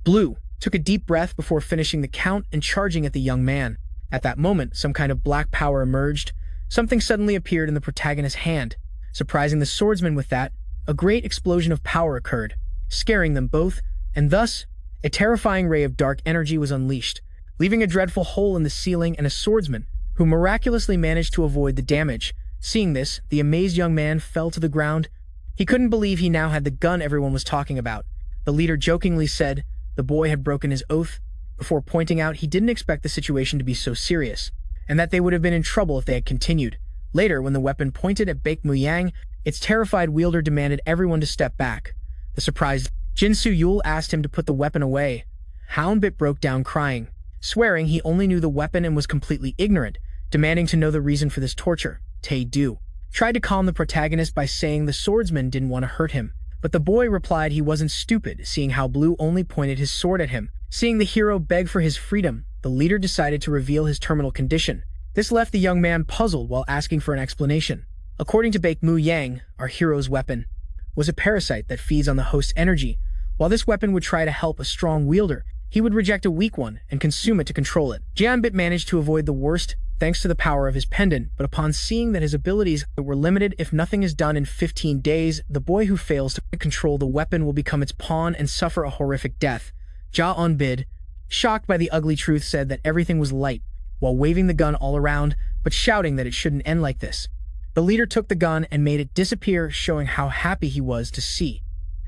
Blue took a deep breath before finishing the count and charging at the young man. At that moment, some kind of black power emerged. Something suddenly appeared in the protagonist's hand. Surprising the swordsman with that, a great explosion of power occurred, scaring them both, and thus, a terrifying ray of dark energy was unleashed, leaving a dreadful hole in the ceiling and a swordsman, who miraculously managed to avoid the damage. Seeing this, the amazed young man fell to the ground. He couldn't believe he now had the gun everyone was talking about. The leader jokingly said the boy had broken his oath, before pointing out he didn't expect the situation to be so serious, and that they would have been in trouble if they had continued. Later, when the weapon pointed at Baek Mu-yang, its terrified wielder demanded everyone to step back. The surprised Jin Su-yul asked him to put the weapon away. Houndbit broke down crying, swearing he only knew the weapon and was completely ignorant, demanding to know the reason for this torture. Tae-do tried to calm the protagonist by saying the swordsman didn't want to hurt him, but the boy replied he wasn't stupid, seeing how Blue only pointed his sword at him. Seeing the hero beg for his freedom, the leader decided to reveal his terminal condition. This left the young man puzzled while asking for an explanation. According to Baek Mu-yang, our hero's weapon was a parasite that feeds on the host's energy. While this weapon would try to help a strong wielder, he would reject a weak one and consume it to control it. Jeonbit managed to avoid the worst thanks to the power of his pendant, but upon seeing that his abilities were limited if nothing is done in 15 days, the boy who fails to control the weapon will become its pawn and suffer a horrific death. Jeonbit, shocked by the ugly truth, said that everything was light, while waving the gun all around, but shouting that it shouldn't end like this. The leader took the gun and made it disappear, showing how happy he was to see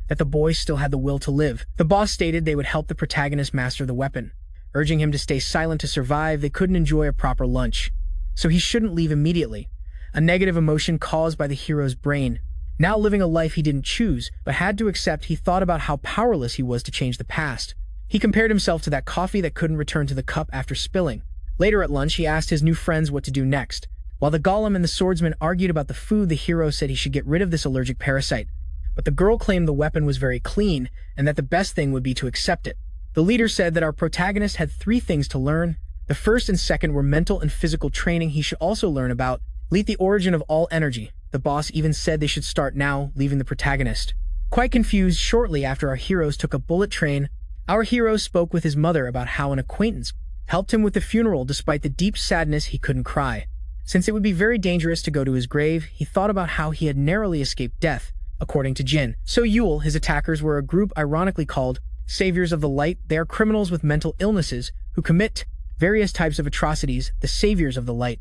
that the boy still had the will to live. The boss stated they would help the protagonist master the weapon, urging him to stay silent to survive. They couldn't enjoy a proper lunch, so he shouldn't leave immediately. A negative emotion caused by the hero's brain. Now living a life he didn't choose, but had to accept, he thought about how powerless he was to change the past. He compared himself to that coffee that couldn't return to the cup after spilling. Later at lunch, he asked his new friends what to do next. While the golem and the swordsman argued about the food, the hero said he should get rid of this allergic parasite. But the girl claimed the weapon was very clean, and that the best thing would be to accept it. The leader said that our protagonist had 3 things to learn. The first and second were mental and physical training. He should also learn about the origin of all energy. The boss even said they should start now, leaving the protagonist quite confused. Shortly after our heroes took a bullet train, our hero spoke with his mother about how an acquaintance helped him with the funeral. Despite the deep sadness, he couldn't cry. Since it would be very dangerous to go to his grave, he thought about how he had narrowly escaped death. According to Jin So-yul, his attackers were a group ironically called Saviors of the Light. They are criminals with mental illnesses who commit various types of atrocities. The Saviors of the Light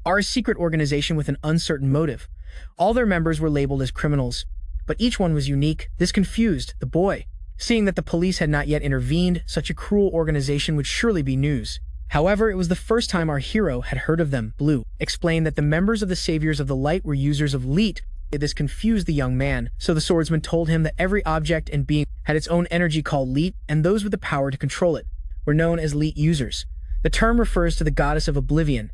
are a secret organization with an uncertain motive. All their members were labeled as criminals, but each one was unique. This confused the boy. Seeing that the police had not yet intervened, such a cruel organization would surely be news. However, it was the first time our hero had heard of them. Blue explained that the members of the Saviors of the Light were users of Leet. This confused the young man, so the swordsman told him that every object and being had its own energy called Leet, and those with the power to control it were known as Leet users. The term refers to the goddess of oblivion,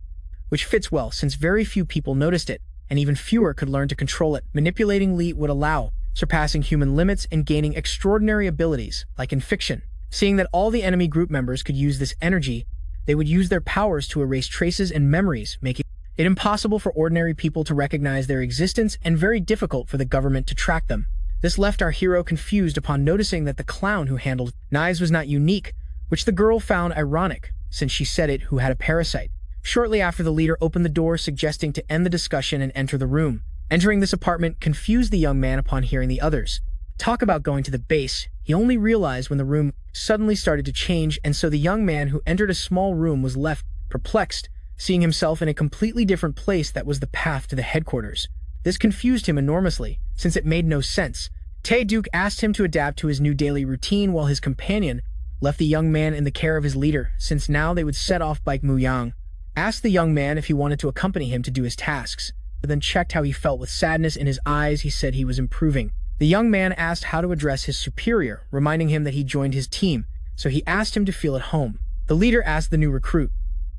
which fits well since very few people noticed it, and even fewer could learn to control it. Manipulating Leet would allow surpassing human limits and gaining extraordinary abilities, like in fiction. Seeing that all the enemy group members could use this energy, they would use their powers to erase traces and memories, making it impossible for ordinary people to recognize their existence and very difficult for the government to track them. This left our hero confused upon noticing that the clown who handled knives was not unique, which the girl found ironic, since she said it who had a parasite. Shortly after, the leader opened the door, suggesting to end the discussion and enter the room. Entering this apartment confused the young man upon hearing the others talk about going to the base. He only realized when the room suddenly started to change, and so the young man who entered a small room was left perplexed, seeing himself in a completely different place that was the path to the headquarters. This confused him enormously, since it made no sense. Tae-duke asked him to adapt to his new daily routine, while his companion left the young man in the care of his leader, since now they would set off. Baek Mu-yang asked the young man if he wanted to accompany him to do his tasks, but then checked how he felt. With sadness in his eyes, he said he was improving. The young man asked how to address his superior, reminding him that he joined his team, so he asked him to feel at home. The leader asked the new recruit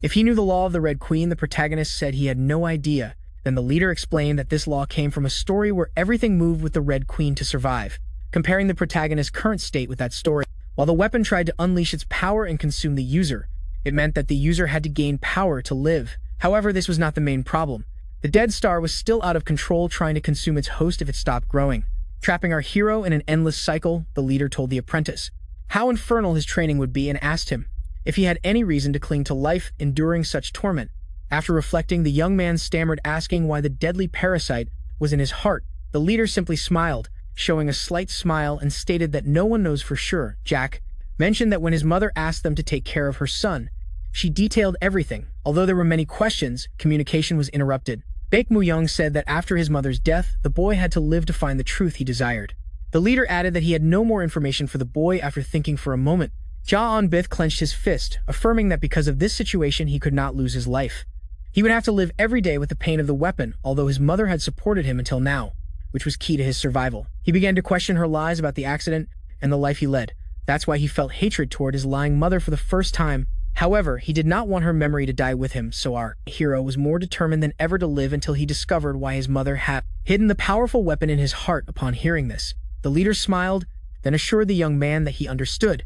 if he knew the law of the Red Queen. The protagonist said he had no idea. Then the leader explained that this law came from a story where everything moved with the Red Queen to survive, comparing the protagonist's current state with that story. While the weapon tried to unleash its power and consume the user, it meant that the user had to gain power to live. However, this was not the main problem. The Dead Star was still out of control, trying to consume its host if it stopped growing, trapping our hero in an endless cycle. The leader told the apprentice how infernal his training would be and asked him if he had any reason to cling to life enduring such torment. After reflecting, the young man stammered, asking why the deadly parasite was in his heart. The leader simply smiled, showing a slight smile, and stated that no one knows for sure. Jack mentioned that when his mother asked them to take care of her son, she detailed everything. Although there were many questions, communication was interrupted. Baek Mu-young said that after his mother's death, the boy had to live to find the truth he desired. The leader added that he had no more information for the boy. After thinking for a moment, Ja On-bith clenched his fist, affirming that because of this situation he could not lose his life. He would have to live every day with the pain of the weapon, although his mother had supported him until now, which was key to his survival. He began to question her lies about the accident and the life he led. That's why he felt hatred toward his lying mother for the first time. However, he did not want her memory to die with him, so our hero was more determined than ever to live until he discovered why his mother had hidden the powerful weapon in his heart. Upon hearing this, the leader smiled, then assured the young man that he understood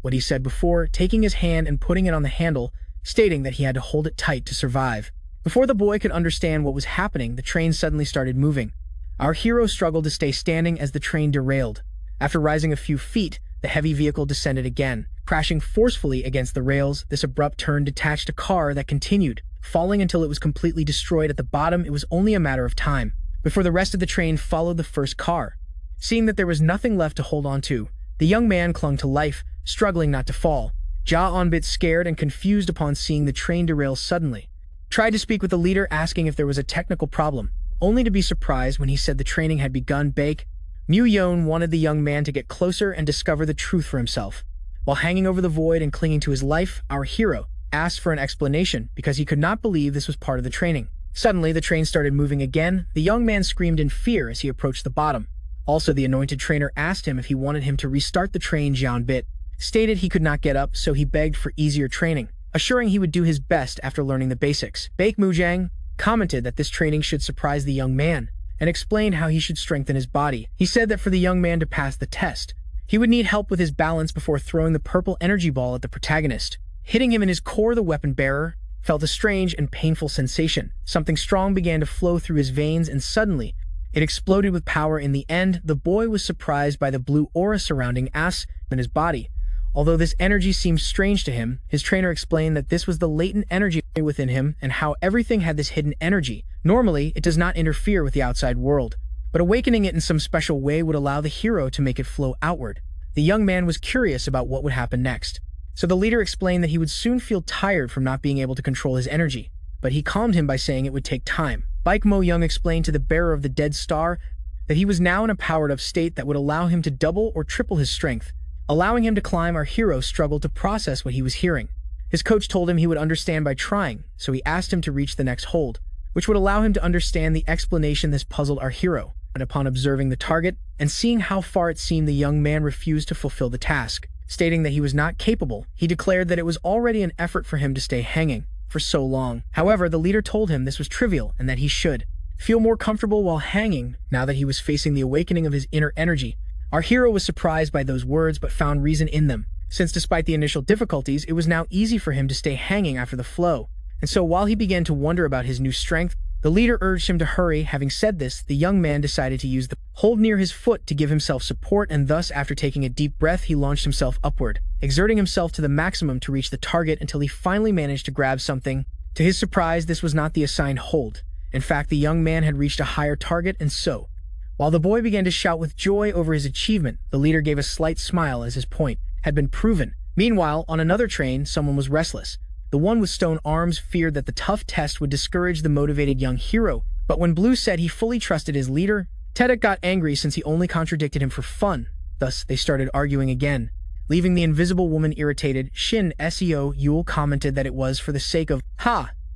what he said before, taking his hand and putting it on the handle, stating that he had to hold it tight to survive. Before the boy could understand what was happening, the train suddenly started moving. Our hero struggled to stay standing as the train derailed. After rising a few feet, the heavy vehicle descended again, crashing forcefully against the rails. This abrupt turn detached a car that continued, falling until it was completely destroyed at the bottom. It was only a matter of time before the rest of the train followed the first car. Seeing that there was nothing left to hold on to, the young man clung to life, struggling not to fall. Ja On-bith, scared and confused upon seeing the train derail suddenly, tried to speak with the leader, asking if there was a technical problem, only to be surprised when he said the training had begun. Baek Mu-young wanted the young man to get closer and discover the truth for himself. While hanging over the void and clinging to his life, our hero asked for an explanation because he could not believe this was part of the training. Suddenly, the train started moving again. The young man screamed in fear as he approached the bottom. Also, the anointed trainer asked him if he wanted him to restart the train. Ja On-bith stated he could not get up, so he begged for easier training, assuring he would do his best after learning the basics. Baek Mu-young commented that this training should surprise the young man and explained how he should strengthen his body. He said that for the young man to pass the test, he would need help with his balance before throwing the purple energy ball at the protagonist. Hitting him in his core, the weapon bearer felt a strange and painful sensation. Something strong began to flow through his veins, and suddenly, it exploded with power. In the end, the boy was surprised by the blue aura surrounding As in his body. Although this energy seemed strange to him, his trainer explained that this was the latent energy within him and how everything had this hidden energy. Normally, it does not interfere with the outside world, but awakening it in some special way would allow the hero to make it flow outward. The young man was curious about what would happen next, so the leader explained that he would soon feel tired from not being able to control his energy, but he calmed him by saying it would take time. Baek Mu-young explained to the bearer of the dead star that he was now in a powered-up state that would allow him to double or triple his strength, allowing him to climb. Our hero struggled to process what he was hearing. His coach told him he would understand by trying, so he asked him to reach the next hold, which would allow him to understand the explanation. This puzzled our hero, and upon observing the target and seeing how far it seemed, the young man refused to fulfill the task, stating that he was not capable. He declared that it was already an effort for him to stay hanging for so long. However, the leader told him this was trivial and that he should feel more comfortable while hanging now that he was facing the awakening of his inner energy. Our hero was surprised by those words but found reason in them, since despite the initial difficulties, it was now easy for him to stay hanging after the flow. And so while he began to wonder about his new strength, the leader urged him to hurry. Having said this, the young man decided to use the hold near his foot to give himself support, and thus, after taking a deep breath, he launched himself upward, exerting himself to the maximum to reach the target until he finally managed to grab something. To his surprise, this was not the assigned hold. In fact, the young man had reached a higher target, and so, while the boy began to shout with joy over his achievement, the leader gave a slight smile as his point had been proven. Meanwhile, on another train, someone was restless. The one with stone arms feared that the tough test would discourage the motivated young hero, but when Blue said he fully trusted his leader, Tedek got angry since he only contradicted him for fun. Thus, they started arguing again, leaving the invisible woman irritated. Shin Seo Yule commented that it was for the sake of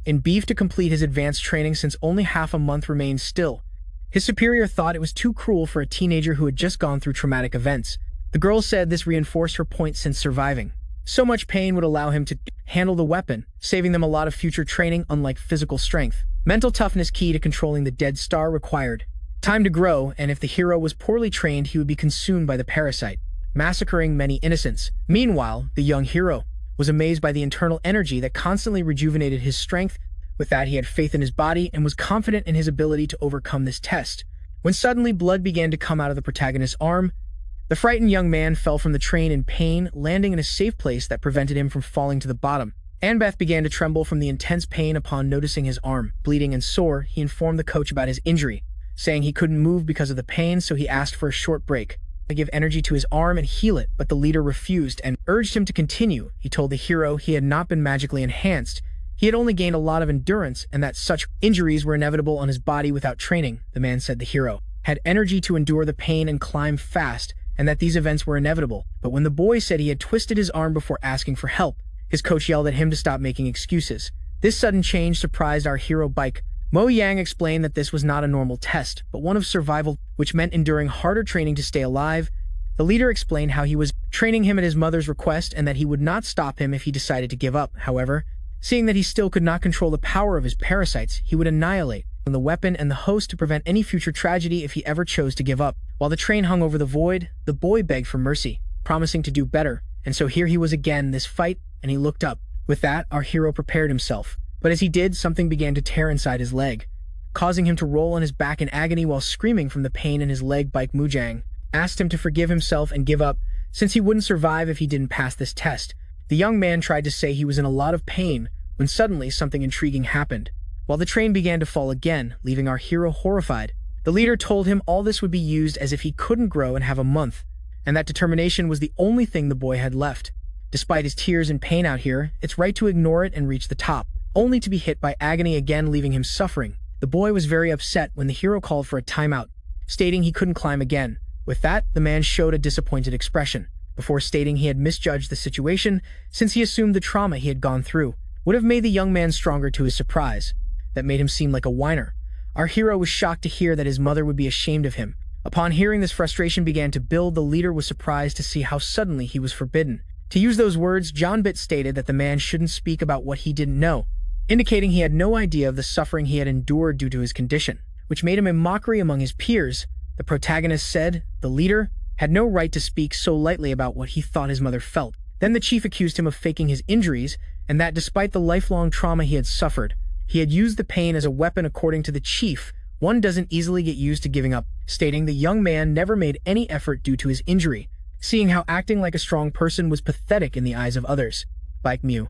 in beef to complete his advanced training since only half a month remained still. His superior thought it was too cruel for a teenager who had just gone through traumatic events. The girl said this reinforced her point since surviving so much pain would allow him to handle the weapon, saving them a lot of future training. Unlike physical strength, mental toughness key to controlling the dead star required time to grow, and if the hero was poorly trained, he would be consumed by the parasite, massacring many innocents. Meanwhile, the young hero was amazed by the internal energy that constantly rejuvenated his strength. With that, he had faith in his body and was confident in his ability to overcome this test. When suddenly blood began to come out of the protagonist's arm, The frightened young man fell from the train in pain, landing in a safe place that prevented him from falling to the bottom. Annabeth began to tremble from the intense pain upon noticing his arm. Bleeding and sore, he informed the coach about his injury, saying he couldn't move because of the pain, so he asked for a short break to give energy to his arm and heal it, but the leader refused and urged him to continue. He told the hero he had not been magically enhanced. He had only gained a lot of endurance and that such injuries were inevitable on his body without training. The man said the hero had energy to endure the pain and climb fast, and that these events were inevitable. But when the boy said he had twisted his arm before asking for help, his coach yelled at him to stop making excuses. This sudden change surprised our hero Bike. Mo Yang explained that this was not a normal test, but one of survival, which meant enduring harder training to stay alive. The leader explained how he was training him at his mother's request and that he would not stop him if he decided to give up. However, seeing that he still could not control the power of his parasites, he would annihilate the weapon and the host to prevent any future tragedy if he ever chose to give up. While the train hung over the void, the boy begged for mercy, promising to do better. And so here he was again, this fight, and he looked up. With that, our hero prepared himself. But as he did, something began to tear inside his leg, causing him to roll on his back in agony while screaming from the pain in his leg. Bike Mujang asked him to forgive himself and give up, since he wouldn't survive if he didn't pass this test. The young man tried to say he was in a lot of pain, when suddenly something intriguing happened. While the train began to fall again, leaving our hero horrified, the leader told him all this would be used as if he couldn't grow and have a month, and that determination was the only thing the boy had left. Despite his tears and pain out here, it's right to ignore it and reach the top, only to be hit by agony again, leaving him suffering. The boy was very upset when the hero called for a timeout, stating he couldn't climb again. With that, the man showed a disappointed expression, before stating he had misjudged the situation, since he assumed the trauma he had gone through would have made the young man stronger. To his surprise, that made him seem like a whiner. Our hero was shocked to hear that his mother would be ashamed of him. Upon hearing this, frustration began to build. The leader was surprised to see how suddenly he was forbidden to use those words. John Bit stated that the man shouldn't speak about what he didn't know, indicating he had no idea of the suffering he had endured due to his condition, which made him a mockery among his peers. The protagonist said the leader had no right to speak so lightly about what he thought his mother felt. Then the chief accused him of faking his injuries, and that despite the lifelong trauma he had suffered, he had used the pain as a weapon. According to the chief, one doesn't easily get used to giving up, stating the young man never made any effort due to his injury, seeing how acting like a strong person was pathetic in the eyes of others. Bike Mew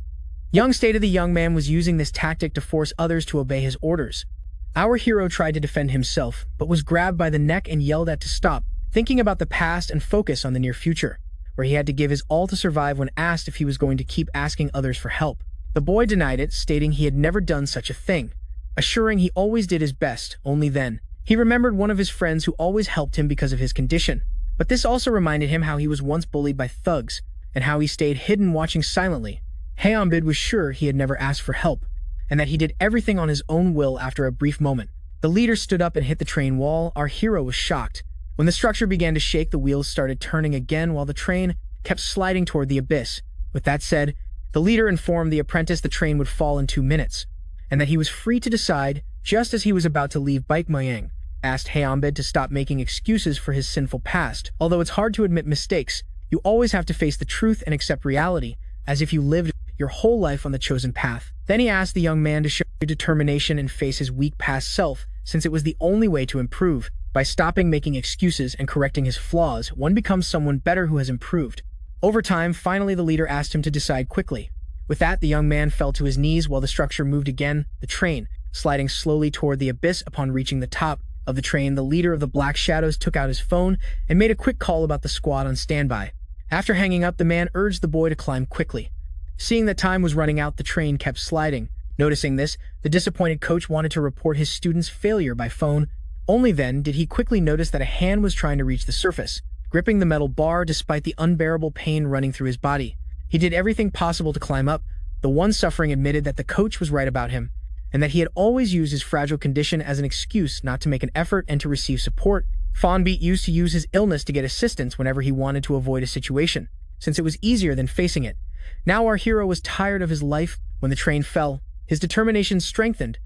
Young stated the young man was using this tactic to force others to obey his orders. Our hero tried to defend himself, but was grabbed by the neck and yelled at to stop, thinking about the past and focus on the near future, where he had to give his all to survive. When asked if he was going to keep asking others for help, the boy denied it, stating he had never done such a thing, assuring he always did his best. Only then, he remembered one of his friends who always helped him because of his condition. But this also reminded him how he was once bullied by thugs, and how he stayed hidden watching silently. Haeonbid was sure he had never asked for help, and that he did everything on his own will. After a brief moment, the leader stood up and hit the train wall. Our hero was shocked. When the structure began to shake, the wheels started turning again while the train kept sliding toward the abyss. With that said, the leader informed the apprentice the train would fall in 2 minutes, and that he was free to decide. Just as he was about to leave, Bike Mayang asked Haeonbid to stop making excuses for his sinful past. Although it's hard to admit mistakes, you always have to face the truth and accept reality, as if you lived your whole life on the chosen path. Then he asked the young man to show determination and face his weak past self, since it was the only way to improve. By stopping making excuses and correcting his flaws, one becomes someone better who has improved over time. Finally, the leader asked him to decide quickly. With that, the young man fell to his knees while the structure moved again, the train sliding slowly toward the abyss. Upon reaching the top of the train, the leader of the Black Shadows took out his phone and made a quick call about the squad on standby. After hanging up, the man urged the boy to climb quickly. Seeing that time was running out, the train kept sliding. Noticing this, the disappointed coach wanted to report his student's failure by phone. Only then did he quickly notice that a hand was trying to reach the surface, gripping the metal bar despite the unbearable pain running through his body. He did everything possible to climb up. The one suffering admitted that the coach was right about him, and that he had always used his fragile condition as an excuse not to make an effort and to receive support. Fonbeat used to use his illness to get assistance whenever he wanted to avoid a situation, since it was easier than facing it. Now our hero was tired of his life. When the train fell, his determination strengthened.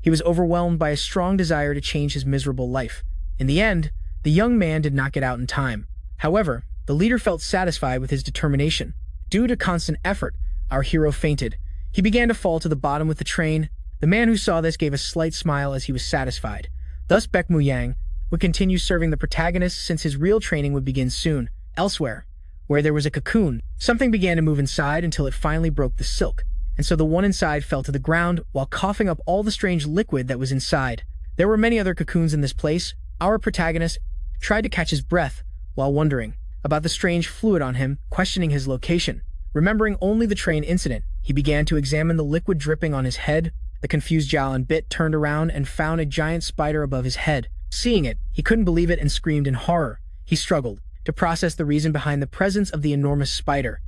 He was overwhelmed by a strong desire to change his miserable life. In the end, the young man did not get out in time. However, the leader felt satisfied with his determination. Due to constant effort, our hero fainted. He began to fall to the bottom with the train. The man who saw this gave a slight smile as he was satisfied. Thus Baek Mu Yang would continue serving the protagonist since his real training would begin soon. Elsewhere, where there was a cocoon, something began to move inside until it finally broke the silk, and so the one inside fell to the ground while coughing up all the strange liquid that was inside. There were many other cocoons in this place. Our protagonist tried to catch his breath while wondering about the strange fluid on him, questioning his location. Remembering only the train incident, he began to examine the liquid dripping on his head. The confused Jiao Bit turned around and found a giant spider above his head. Seeing it, he couldn't believe it and screamed in horror. He struggled to process the reason behind the presence of the enormous spider.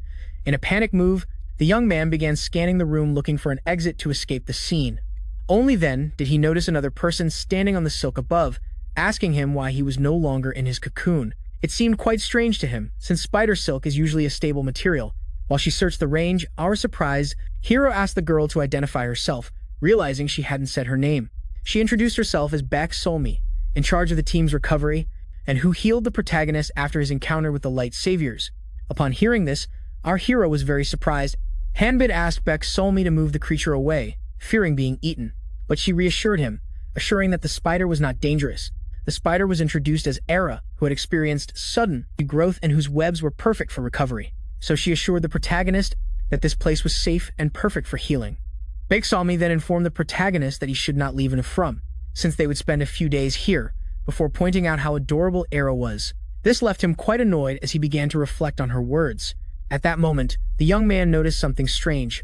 In a panic move, the young man began scanning the room looking for an exit to escape the scene. Only then did he notice another person standing on the silk above, asking him why he was no longer in his cocoon. It seemed quite strange to him, since spider silk is usually a stable material. While she searched the range, our surprise, Hero asked the girl to identify herself, realizing she hadn't said her name. She introduced herself as Baek Solmi, in charge of the team's recovery, and who healed the protagonist after his encounter with the light saviors. Upon hearing this, our hero was very surprised. Hanbit asked Baek Solmi to move the creature away, fearing being eaten, but she reassured him, assuring that the spider was not dangerous. The spider was introduced as Era, who had experienced sudden growth and whose webs were perfect for recovery. So she assured the protagonist that this place was safe and perfect for healing. Baek Solmi then informed the protagonist that he should not leave in a from, since they would spend a few days here, before pointing out how adorable Era was. This left him quite annoyed as he began to reflect on her words. At that moment, the young man noticed something strange,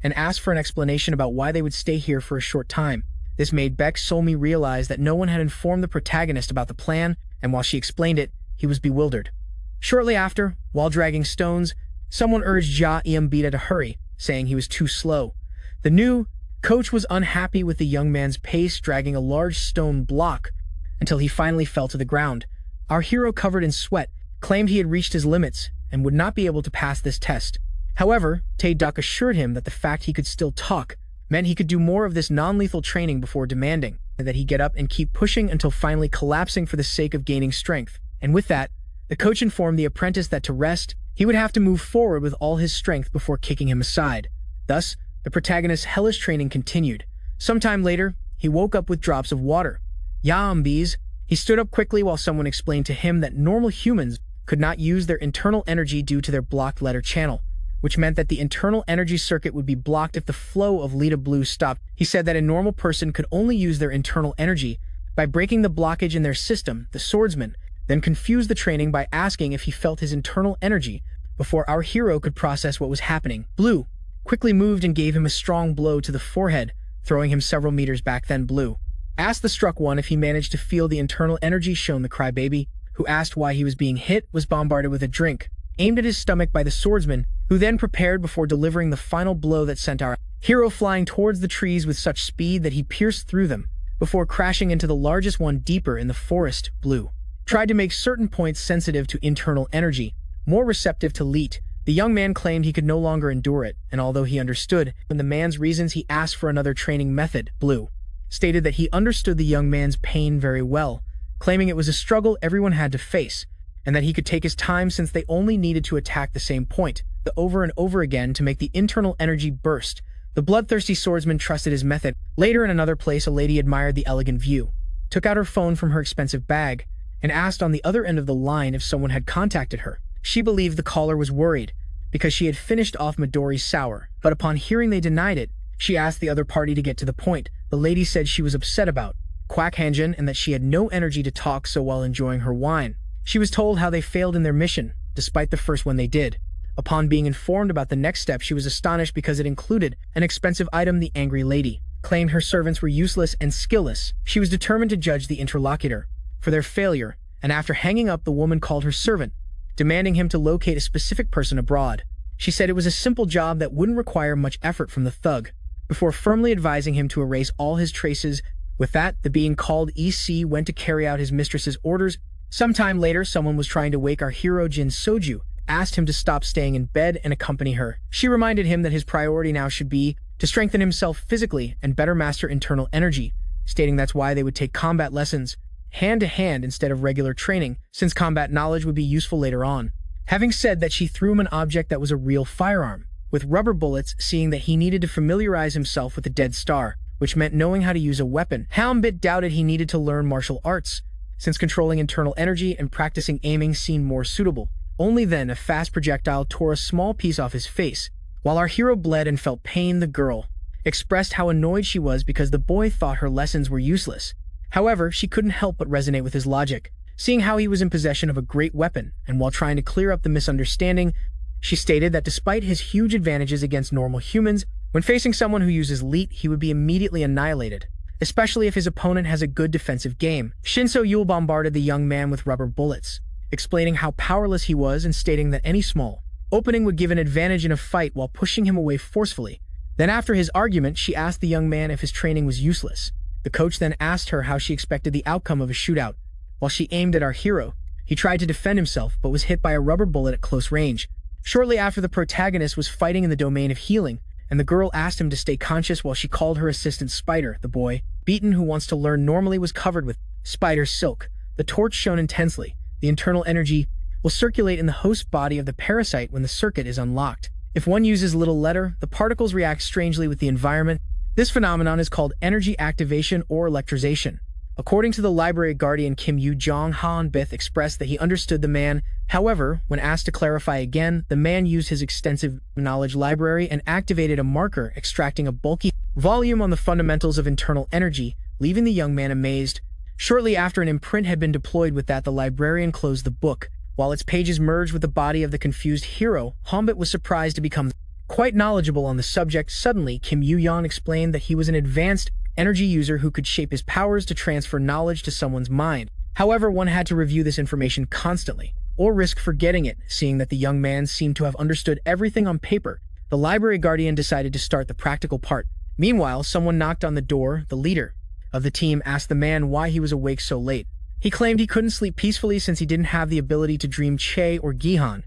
and asked for an explanation about why they would stay here for a short time. This made Baek Solmi realize that no one had informed the protagonist about the plan, and while she explained it, he was bewildered. Shortly after, while dragging stones, someone urged Ja Eambita to hurry, saying he was too slow. The new coach was unhappy with the young man's pace, dragging a large stone block until he finally fell to the ground. Our hero, covered in sweat, claimed he had reached his limits and would not be able to pass this test. However, Tae Duck assured him that the fact he could still talk meant he could do more of this non-lethal training before demanding that he get up and keep pushing until finally collapsing for the sake of gaining strength. And with that, the coach informed the apprentice that to rest, he would have to move forward with all his strength before kicking him aside. Thus, the protagonist's hellish training continued. Sometime later, he woke up with drops of water. Yaambis. He stood up quickly while someone explained to him that normal humans could not use their internal energy due to their blocked letter channel, which meant that the internal energy circuit would be blocked if the flow of Lita Blue stopped. He said that a normal person could only use their internal energy by breaking the blockage in their system. The swordsman then confused the training by asking if he felt his internal energy before our hero could process what was happening. Blue quickly moved and gave him a strong blow to the forehead, throwing him several meters back. Then Blue asked the struck one if he managed to feel the internal energy shown. The crybaby, who asked why he was being hit, was bombarded with a drink aimed at his stomach by the swordsman, who then prepared before delivering the final blow that sent our hero flying towards the trees with such speed that he pierced through them, before crashing into the largest one deeper in the forest. Blue tried to make certain points sensitive to internal energy, more receptive to Leet. The young man claimed he could no longer endure it, and although he understood the man's reasons, he asked for another training method. Blue stated that he understood the young man's pain very well, claiming it was a struggle everyone had to face, and that he could take his time since they only needed to attack the same point over and over again to make the internal energy burst. The bloodthirsty swordsman trusted his method. Later, in another place, a lady admired the elegant view, took out her phone from her expensive bag, and asked on the other end of the line if someone had contacted her. She believed the caller was worried because she had finished off Midori's sour, but upon hearing they denied it, she asked the other party to get to the point. The lady said she was upset about Quack Hanjin and that she had no energy to talk so while enjoying her wine. She was told how they failed in their mission, despite the first one they did. Upon being informed about the next step, she was astonished because it included an expensive item. The angry lady claimed her servants were useless and skillless. She was determined to judge the interlocutor for their failure, and after hanging up, the woman called her servant, demanding him to locate a specific person abroad. She said it was a simple job that wouldn't require much effort from the thug, before firmly advising him to erase all his traces. With that, the being called EC went to carry out his mistress's orders. Sometime later, someone was trying to wake our hero Jin Soju, asked him to stop staying in bed and accompany her. She reminded him that his priority now should be to strengthen himself physically and better master internal energy, stating that's why they would take combat lessons hand-to-hand instead of regular training, since combat knowledge would be useful later on. Having said that, she threw him an object that was a real firearm, with rubber bullets, seeing that he needed to familiarize himself with the Dead Star, which meant knowing how to use a weapon. Helmbit doubted he needed to learn martial arts, since controlling internal energy and practicing aiming seemed more suitable. Only then, a fast projectile tore a small piece off his face. While our hero bled and felt pain, the girl expressed how annoyed she was because the boy thought her lessons were useless. However, she couldn't help but resonate with his logic, seeing how he was in possession of a great weapon, and while trying to clear up the misunderstanding, she stated that despite his huge advantages against normal humans, when facing someone who uses Leet, he would be immediately annihilated, especially if his opponent has a good defensive game. Shinso Yule bombarded the young man with rubber bullets, explaining how powerless he was and stating that any small opening would give an advantage in a fight while pushing him away forcefully. Then after his argument, she asked the young man if his training was useless. The coach then asked her how she expected the outcome of a shootout. While she aimed at our hero, he tried to defend himself but was hit by a rubber bullet at close range. Shortly after, the protagonist was fighting in the domain of healing, and the girl asked him to stay conscious while she called her assistant Spider. The boy, beaten who wants to learn normally, was covered with spider silk. The torch shone intensely. The internal energy will circulate in the host body of the parasite when the circuit is unlocked. If one uses little letter, the particles react strangely with the environment. This phenomenon is called energy activation or electrization. According to the library guardian Kim Yoo-jong, Han Bith expressed that he understood the man. However, when asked to clarify again, the man used his extensive knowledge library and activated a marker, extracting a bulky volume on the fundamentals of internal energy, leaving the young man amazed. Shortly after an imprint had been deployed with that, the librarian closed the book. While its pages merged with the body of the confused hero, Hanbit was surprised to become quite knowledgeable on the subject. Suddenly, Kim Yoo-yeon explained that he was an advanced energy user who could shape his powers to transfer knowledge to someone's mind. However, one had to review this information constantly, or risk forgetting it. Seeing that the young man seemed to have understood everything on paper, the library guardian decided to start the practical part. Meanwhile, someone knocked on the door. The leader of the team asked the man why he was awake so late. He claimed he couldn't sleep peacefully since he didn't have the ability to dream Che or Gihan.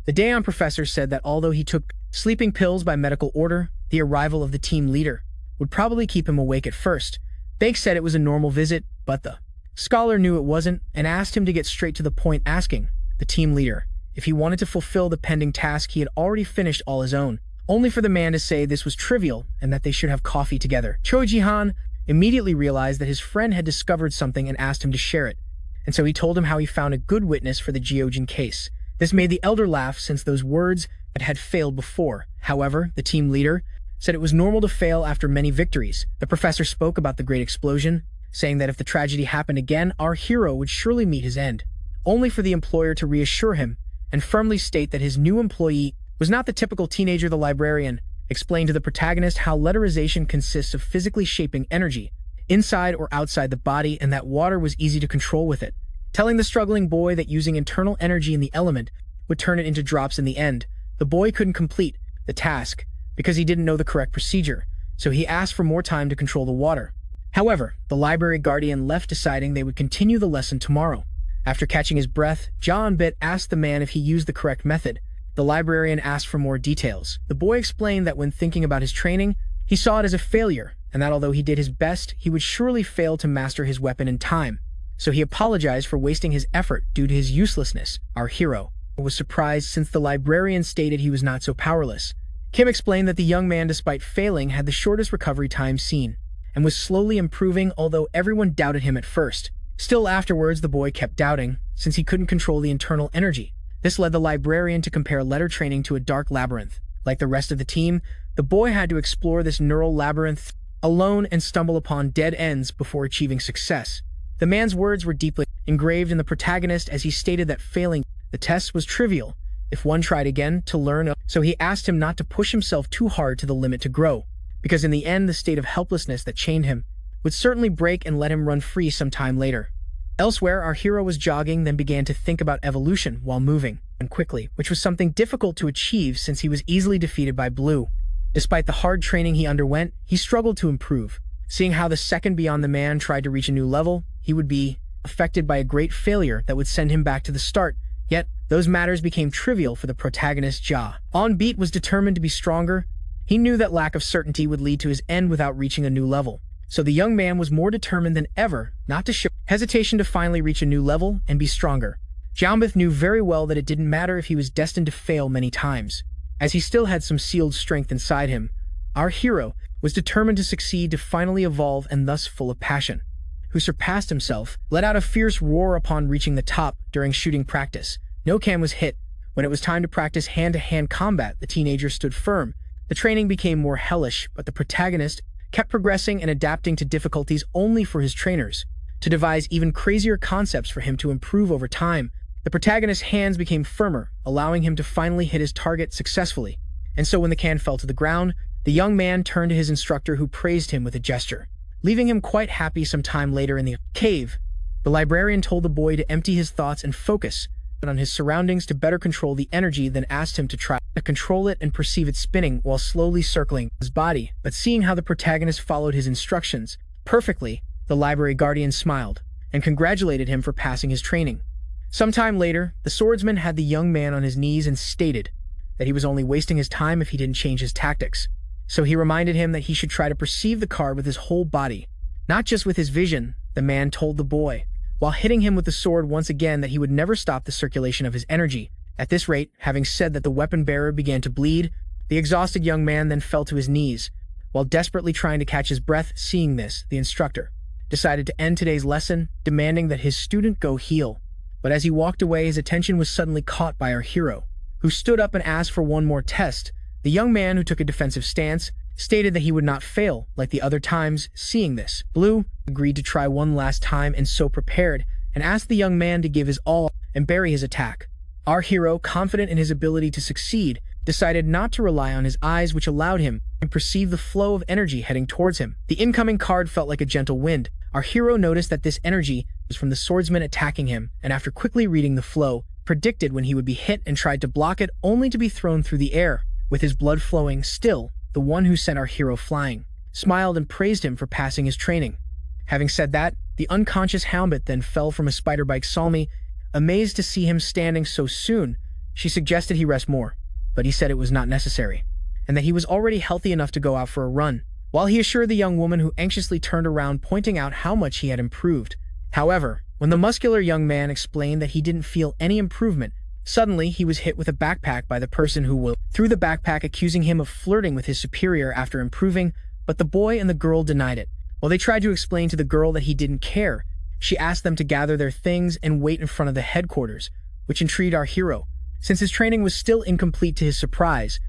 The Daeon professor said that although he took sleeping pills by medical order, the arrival of the team leader would probably keep him awake at first. Bake said it was a normal visit, but the scholar knew it wasn't and asked him to get straight to the point, asking the team leader if he wanted to fulfill the pending task. He had already finished all his own, only for the man to say this was trivial and that they should have coffee together. Choi Jihan immediately realized that his friend had discovered something and asked him to share it, and so he told him how he found a good witness for the Geojin case. This made the elder laugh since those words had failed before. However, the team leader said it was normal to fail after many victories. The professor spoke about the great explosion, saying that if the tragedy happened again, our hero would surely meet his end, only for the employer to reassure him and firmly state that his new employee was not the typical teenager. The librarian explained to the protagonist how letterization consists of physically shaping energy inside or outside the body, and that water was easy to control with it, telling the struggling boy that using internal energy in the element would turn it into drops in the end. The boy couldn't complete the task because he didn't know the correct procedure, so he asked for more time to control the water. However, the library guardian left, deciding they would continue the lesson tomorrow. After catching his breath, John Bit asked the man if he used the correct method. The librarian asked for more details. The boy explained that when thinking about his training, he saw it as a failure, and that although he did his best, he would surely fail to master his weapon in time. So he apologized for wasting his effort due to his uselessness. Our hero was surprised since the librarian stated he was not so powerless. Kim explained that the young man, despite failing, had the shortest recovery time seen, and was slowly improving, although everyone doubted him at first. Still afterwards, the boy kept doubting, since he couldn't control the internal energy. This led the librarian to compare letter training to a dark labyrinth. Like the rest of the team, the boy had to explore this neural labyrinth alone and stumble upon dead ends before achieving success. The man's words were deeply engraved in the protagonist, as he stated that failing the test was trivial if one tried again to learn, so he asked him not to push himself too hard to the limit to grow, because in the end the state of helplessness that chained him would certainly break and let him run free sometime later. Elsewhere, our hero was jogging, then began to think about evolution while moving, and quickly, which was something difficult to achieve since he was easily defeated by Blue. Despite the hard training he underwent, he struggled to improve. Seeing how the second beyond the man tried to reach a new level, he would be affected by a great failure that would send him back to the start. Yet, those matters became trivial for the protagonist. On Beat was determined to be stronger. He knew that lack of certainty would lead to his end without reaching a new level. So the young man was more determined than ever not to show hesitation to finally reach a new level and be stronger. Jaumbeth knew very well that it didn't matter if he was destined to fail many times, as he still had some sealed strength inside him. Our hero was determined to succeed, to finally evolve, and thus full of passion, who surpassed himself, let out a fierce roar upon reaching the top. During shooting practice, No Cam was hit When it was time to practice hand-to-hand combat, the teenager stood firm. The training became more hellish, but the protagonist kept progressing and adapting to difficulties only for his trainers to devise even crazier concepts for him to improve over time. The protagonist's hands became firmer, allowing him to finally hit his target successfully. And so when the can fell to the ground, the young man turned to his instructor, who praised him with a gesture, leaving him quite happy. Some time later in the cave, the librarian told the boy to empty his thoughts and focus on his surroundings to better control the energy, then asked him to try to control it and perceive it spinning while slowly circling his body. But seeing how the protagonist followed his instructions perfectly, the library guardian smiled and congratulated him for passing his training. Sometime later, the swordsman had the young man on his knees and stated that he was only wasting his time if he didn't change his tactics. So he reminded him that he should try to perceive the card with his whole body, not just with his vision. The man told the boy, while hitting him with the sword once again, that he would never stop the circulation of his energy. At this rate, having said that, the weapon bearer began to bleed. The exhausted young man then fell to his knees, while desperately trying to catch his breath. Seeing this, the instructor decided to end today's lesson, demanding that his student go heal. But as he walked away, his attention was suddenly caught by our hero, who stood up and asked for one more test. The young man, who took a defensive stance, stated that he would not fail like the other times. Seeing this, Blue agreed to try one last time, and so prepared, and asked the young man to give his all and bury his attack. Our hero, confident in his ability to succeed, decided not to rely on his eyes, which allowed him to perceive the flow of energy heading towards him. The incoming card felt like a gentle wind. Our hero noticed that this energy was from the swordsman attacking him, and after quickly reading the flow, predicted when he would be hit and tried to block it, only to be thrown through the air, with his blood flowing. Still, the one who sent our hero flying smiled and praised him for passing his training. Having said that, the unconscious Helmet then fell from a spider bike. Salmi, amazed to see him standing so soon, she suggested he rest more, but he said it was not necessary, and that he was already healthy enough to go out for a run, while he assured the young woman, who anxiously turned around, pointing out how much he had improved. However, when the muscular young man explained that he didn't feel any improvement, suddenly he was hit with a backpack by the person who threw the backpack, accusing him of flirting with his superior after improving, but the boy and the girl denied it. While they tried to explain to the girl that he didn't care, she asked them to gather their things and wait in front of the headquarters, which intrigued our hero. Since his training was still incomplete, to his surprise,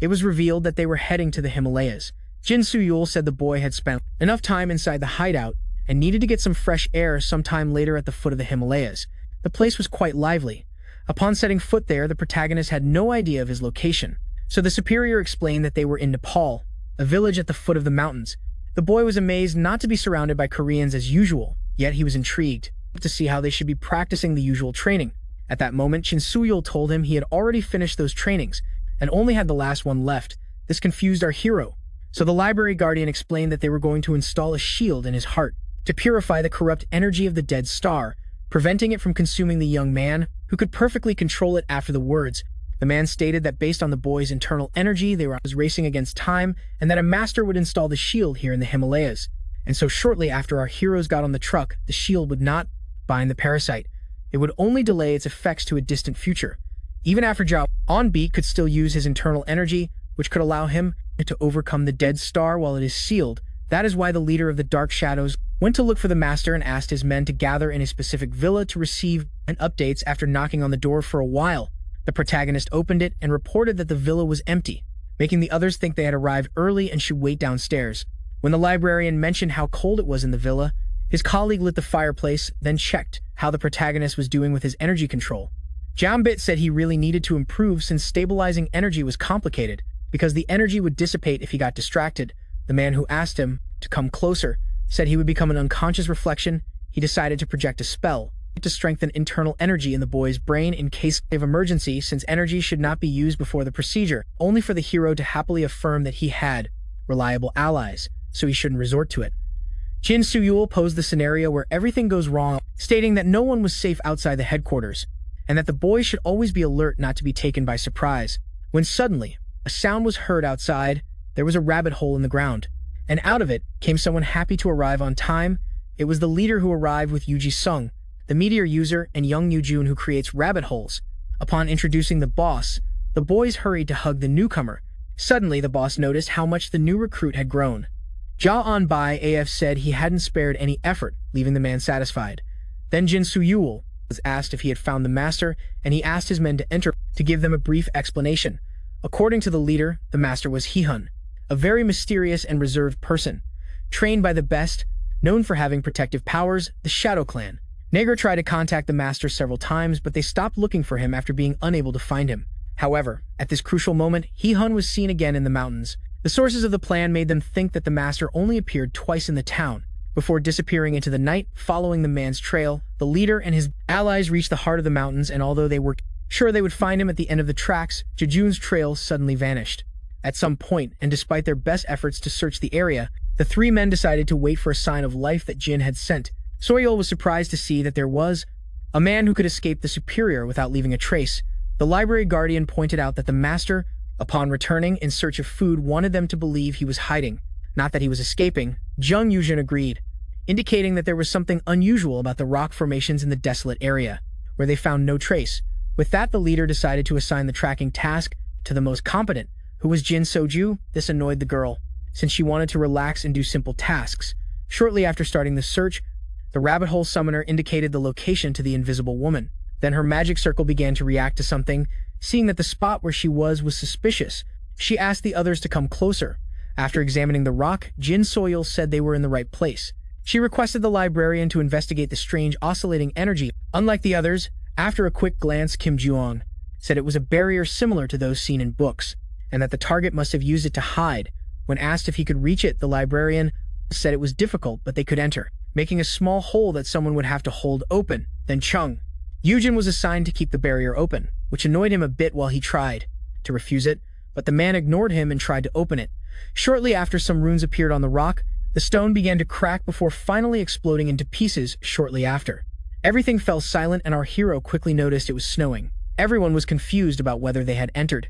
it was revealed that they were heading to the Himalayas. Jin Soo-yul said the boy had spent enough time inside the hideout and needed to get some fresh air. Sometime later, at the foot of the Himalayas, the place was quite lively. Upon setting foot there, the protagonist had no idea of his location, so the superior explained that they were in Nepal, a village at the foot of the mountains. The boy was amazed not to be surrounded by Koreans as usual, yet he was intrigued to see how they should be practicing the usual training. At that moment, Jin Soo-yul told him he had already finished those trainings and only had the last one left. This confused our hero, so the library guardian explained that they were going to install a shield in his heart to purify the corrupt energy of the dead star, preventing it from consuming the young man, who could perfectly control it. After the words, the man stated that based on the boy's internal energy, they were racing against time, and that a master would install the shield here in the Himalayas. And so shortly after our heroes got on the truck, the shield would not bind the parasite. It would only delay its effects to a distant future. Even after Zhao on beat could still use his internal energy, which could allow him to overcome the dead star while it is sealed. That is why the leader of the Dark Shadows went to look for the master and asked his men to gather in a specific villa to receive updates. After knocking on the door for a while, the protagonist opened it and reported that the villa was empty, making the others think they had arrived early and should wait downstairs. When the librarian mentioned how cold it was in the villa, his colleague lit the fireplace, then checked how the protagonist was doing with his energy control. Jambit said he really needed to improve, since stabilizing energy was complicated, because the energy would dissipate if he got distracted. The man who asked him to come closer said he would become an unconscious reflection. He decided to project a spell to strengthen internal energy in the boy's brain in case of emergency, since energy should not be used before the procedure, only for the hero to happily affirm that he had reliable allies, so he shouldn't resort to it. Jin Soo-yul posed the scenario where everything goes wrong, stating that no one was safe outside the headquarters, and that the boy should always be alert not to be taken by surprise. When suddenly, a sound was heard outside. There was a rabbit hole in the ground, and out of it came someone happy to arrive on time. It was the leader, who arrived with Yuji Sung, the meteor user, and Young Yoo-jun, who creates rabbit holes. Upon introducing the boss, the boys hurried to hug the newcomer. Suddenly, the boss noticed how much the new recruit had grown. Ja On-bai AF said he hadn't spared any effort, leaving the man satisfied. Then Jin Soo-yul was asked if he had found the master, and he asked his men to enter. to give them a brief explanation. According to the leader, the master was Hee-hun, a very mysterious and reserved person, trained by the best, known for having protective powers, the Shadow Clan. Nager tried to contact the master several times, but they stopped looking for him after being unable to find him. However, at this crucial moment, Hee-hun was seen again in the mountains. The sources of the plan made them think that the master only appeared twice in the town. Before disappearing into the night, following the man's trail, the leader and his allies reached the heart of the mountains, and although they were sure they would find him at the end of the tracks, Jejun's trail suddenly vanished. At some point, and despite their best efforts to search the area, the three men decided to wait for a sign of life that Jin had sent. Soyol was surprised to see that there was a man who could escape the superior without leaving a trace. The library guardian pointed out that the master, upon returning in search of food, wanted them to believe he was hiding, not that he was escaping. Jung Yujin agreed, indicating that there was something unusual about the rock formations in the desolate area, where they found no trace. With that, the leader decided to assign the tracking task to the most competent, who was Jin Soju. This annoyed the girl, since she wanted to relax and do simple tasks. Shortly after starting the search, the rabbit hole summoner indicated the location to the invisible woman. Then her magic circle began to react to something. Seeing that the spot where she was suspicious, she asked the others to come closer. After examining the rock, Jin Soyol said they were in the right place. She requested the librarian to investigate the strange oscillating energy. Unlike the others, after a quick glance, Kim Juong said it was a barrier similar to those seen in books, and that the target must have used it to hide. When asked if he could reach it, the librarian said it was difficult, but they could enter, making a small hole that someone would have to hold open. Then Chung Yujin was assigned to keep the barrier open, which annoyed him a bit while he tried to refuse it, but the man ignored him and tried to open it. Shortly after, some runes appeared on the rock. The stone began to crack before finally exploding into pieces shortly after. Everything fell silent, and our hero quickly noticed it was snowing. Everyone was confused about whether they had entered.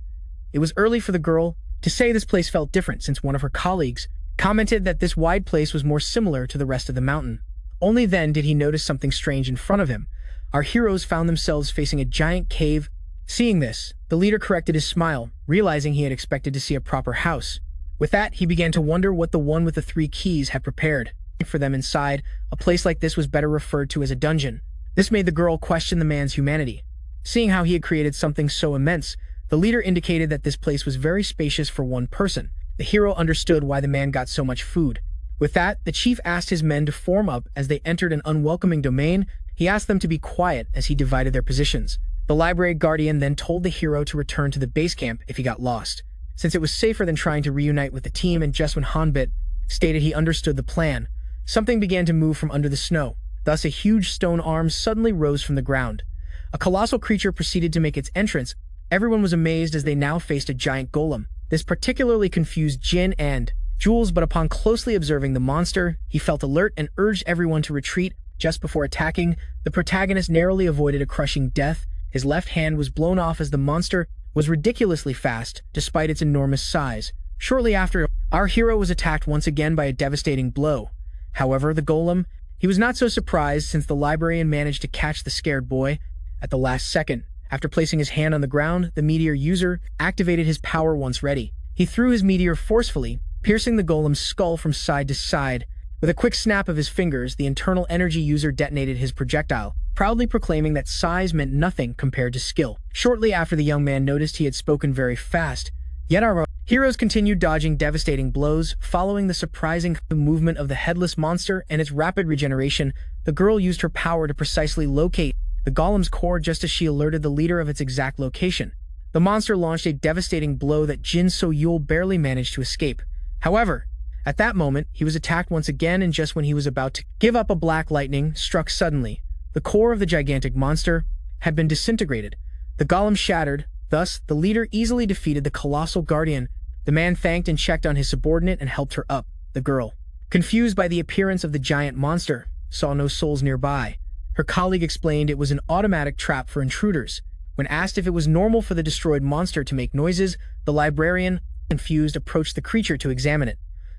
It was early for the girl to say this place felt different, since one of her colleagues commented that this wide place was more similar to the rest of the mountain. Only then did he notice something strange in front of him. Our heroes found themselves facing a giant cave. Seeing this, the leader corrected his smile, realizing he had expected to see a proper house. With that, he began to wonder what the one with the 3 keys had prepared for them inside. A place like this was better referred to as a dungeon. This made the girl question the man's humanity. Seeing how he had created something so immense, the leader indicated that this place was very spacious for one person. The hero understood why the man got so much food. With that, the chief asked his men to form up as they entered an unwelcoming domain. He asked them to be quiet as he divided their positions. The library guardian then told the hero to return to the base camp if he got lost, since it was safer than trying to reunite with the team. And just when Hanbit stated he understood the plan, something began to move from under the snow. Thus, a huge stone arm suddenly rose from the ground. A colossal creature proceeded to make its entrance. Everyone was amazed as they now faced a giant golem. This particularly confused Jin and Jules, but upon closely observing the monster, he felt alert and urged everyone to retreat. Just before attacking, the protagonist narrowly avoided a crushing death. His left hand was blown off as the monster was ridiculously fast, despite its enormous size. Shortly after, our hero was attacked once again by a devastating blow. However, the golem, he was not so surprised, since the librarian managed to catch the scared boy at the last second. After placing his hand on the ground, the meteor user activated his power once ready. He threw his meteor forcefully, piercing the golem's skull from side to side. With a quick snap of his fingers, the internal energy user detonated his projectile, proudly proclaiming that size meant nothing compared to skill. Shortly after, the young man noticed he had spoken very fast, yet our heroes continued dodging devastating blows. Following the surprising movement of the headless monster and its rapid regeneration, the girl used her power to precisely locate the golem's core just as she alerted the leader of its exact location. The monster launched a devastating blow that Jin So-yul barely managed to escape. However, at that moment, he was attacked once again, and just when he was about to give up, a black lightning struck suddenly. The core of the gigantic monster had been disintegrated. The golem shattered. Thus, the leader easily defeated the colossal guardian. The man thanked and checked on his subordinate and helped her up. The girl, confused by the appearance of the giant monster, saw no souls nearby. Her colleague explained it was an automatic trap for intruders. When asked if it was normal for the destroyed monster to make noises, the librarian, confused, approached the creature to examine it.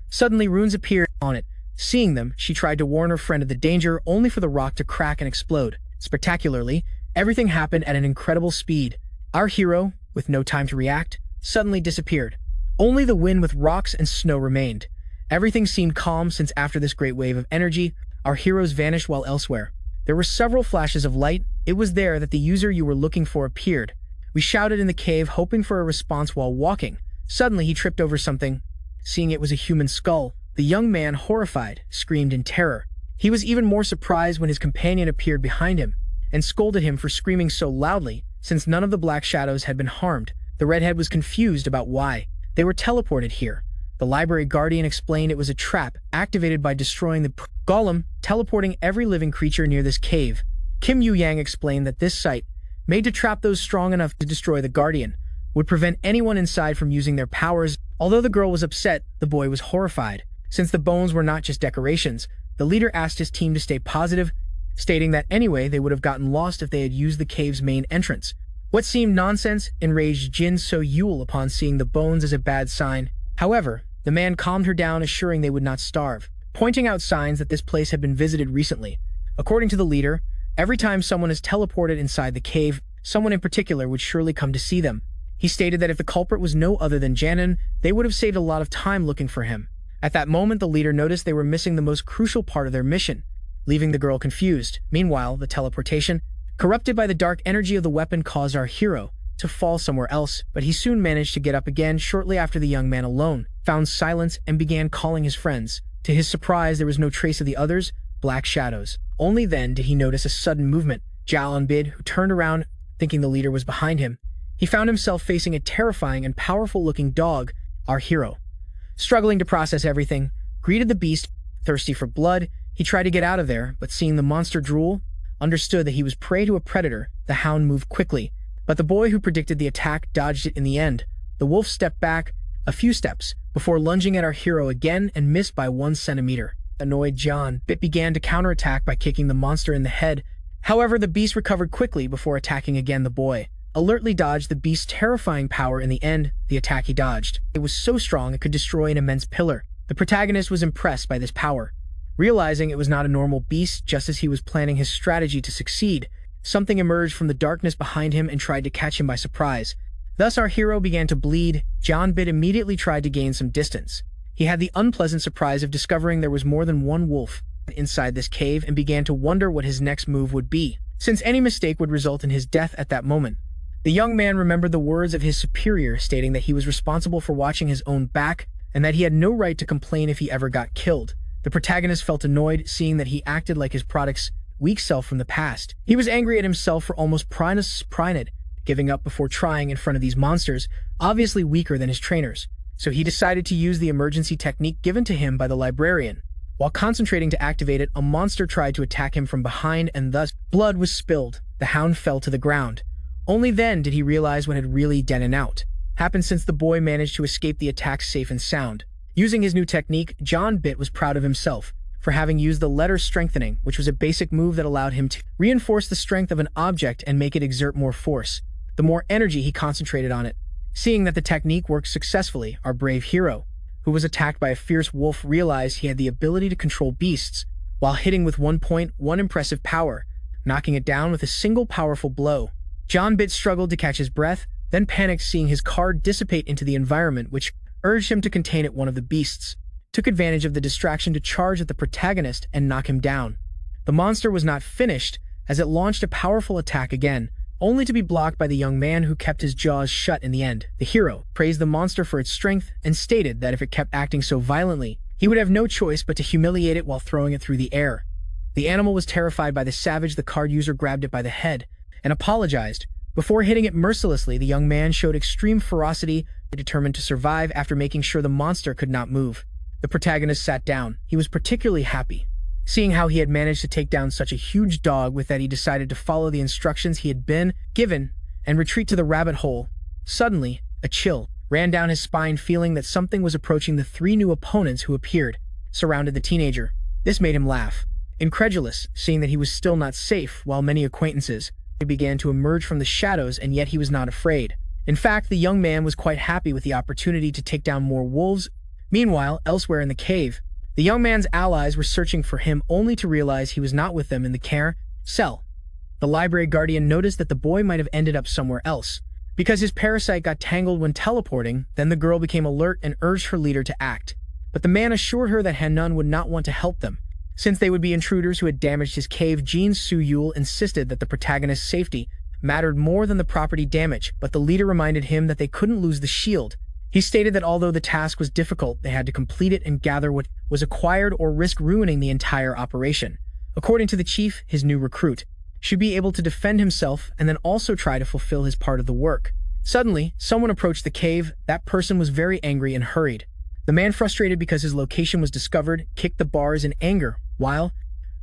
Suddenly, runes appeared on it. Seeing them, she tried to warn her friend of the danger, only for the rock to crack and explode. Spectacularly, everything happened at an incredible speed. Our hero, with no time to react, suddenly disappeared. Only the wind with rocks and snow remained. Everything seemed calm, since after this great wave of energy, our heroes vanished while elsewhere. There were several flashes of light. It was there that the user you were looking for appeared. We shouted in the cave, hoping for a response while walking. Suddenly, he tripped over something. Seeing it was a human skull, the young man, horrified, screamed in terror. He was even more surprised when his companion appeared behind him and scolded him for screaming so loudly, since none of the black shadows had been harmed. The redhead was confused about why they were teleported here. The library guardian explained it was a trap activated by destroying the golem, teleporting every living creature near this cave. Kim Yu-yang explained that this site, made to trap those strong enough to destroy the guardian, would prevent anyone inside from using their powers. Although the girl was upset, the boy was horrified. Since the bones were not just decorations, the leader asked his team to stay positive, stating that anyway they would have gotten lost if they had used the cave's main entrance. What seemed nonsense enraged Jin So-yul upon seeing the bones as a bad sign. However, the man calmed her down, assuring they would not starve, pointing out signs that this place had been visited recently. According to the leader, every time someone is teleported inside the cave, someone in particular would surely come to see them. He stated that if the culprit was no other than Janin, they would have saved a lot of time looking for him. At that moment, the leader noticed they were missing the most crucial part of their mission, leaving the girl confused. Meanwhile, the teleportation, corrupted by the dark energy of the weapon, caused our hero to fall somewhere else, but he soon managed to get up again. Shortly after, the young man alone found silence and began calling his friends. To his surprise, there was no trace of the others, black shadows. Only then did he notice a sudden movement. Jal Bid, who turned around thinking the leader was behind him, he found himself facing a terrifying and powerful-looking dog. Our hero, struggling to process everything, greeted the beast. Thirsty for blood, he tried to get out of there, but seeing the monster drool, understood that he was prey to a predator. The hound moved quickly, but the boy who predicted the attack dodged it in the end. The wolf stepped back a few steps before lunging at our hero again and missed by 1 centimeter. Annoyed, John Bit began to counterattack by kicking the monster in the head. However, the beast recovered quickly before attacking again. The boy alertly dodged the beast's terrifying power. In the end, the attack he dodged, it was so strong it could destroy an immense pillar. The protagonist was impressed by this power. Realizing it was not a normal beast, just as he was planning his strategy to succeed, something emerged from the darkness behind him and tried to catch him by surprise. Thus, our hero began to bleed. John Bit immediately tried to gain some distance. He had the unpleasant surprise of discovering there was more than one wolf inside this cave and began to wonder what his next move would be, since any mistake would result in his death at that moment. The young man remembered the words of his superior stating that he was responsible for watching his own back and that he had no right to complain if he ever got killed. The protagonist felt annoyed, seeing that he acted like his product's weak self from the past. He was angry at himself for almost giving up before trying in front of these monsters, obviously weaker than his trainers. So he decided to use the emergency technique given to him by the librarian. While concentrating to activate it, a monster tried to attack him from behind and thus blood was spilled. The hound fell to the ground. Only then did he realize what had really done out happened, since the boy managed to escape the attack safe and sound. Using his new technique, John Bit was proud of himself for having used the letter strengthening, which was a basic move that allowed him to reinforce the strength of an object and make it exert more force. The more energy he concentrated on it. Seeing that the technique worked successfully, our brave hero, who was attacked by a fierce wolf, realized he had the ability to control beasts while hitting with 1.1 impressive power, knocking it down with a single powerful blow. John Bit struggled to catch his breath, then panicked seeing his card dissipate into the environment, which urged him to contain it. One of the beasts took advantage of the distraction to charge at the protagonist and knock him down. The monster was not finished, as it launched a powerful attack again, only to be blocked by the young man, who kept his jaws shut in the end. The hero praised the monster for its strength and stated that if it kept acting so violently, he would have no choice but to humiliate it while throwing it through the air. The animal was terrified by the savage. The card user grabbed it by the head and apologized. Before hitting it mercilessly, the young man showed extreme ferocity, determined to survive after making sure the monster could not move. The protagonist sat down. He was particularly happy, seeing how he had managed to take down such a huge dog. With that, he decided to follow the instructions he had been given and retreat to the rabbit hole. Suddenly, a chill ran down his spine, feeling that something was approaching. The 3 new opponents who appeared surrounded the teenager. This made him laugh, incredulous, seeing that he was still not safe, while many acquaintances began to emerge from the shadows, and yet he was not afraid. In fact, the young man was quite happy with the opportunity to take down more wolves. Meanwhile, elsewhere in the cave, the young man's allies were searching for him, only to realize he was not with them in the care cell. The library guardian noticed that the boy might have ended up somewhere else, because his parasite got tangled when teleporting. Then the girl became alert and urged her leader to act. But the man assured her that Hanon would not want to help them, since they would be intruders who had damaged his cave. Jin So-yul insisted that the protagonist's safety mattered more than the property damage, but the leader reminded him that they couldn't lose the shield. He stated that although the task was difficult, they had to complete it and gather what was acquired or risk ruining the entire operation. According to the chief, his new recruit should be able to defend himself and then also try to fulfill his part of the work. Suddenly, someone approached the cave. That person was very angry and hurried. The man, frustrated because his location was discovered, kicked the bars in anger, while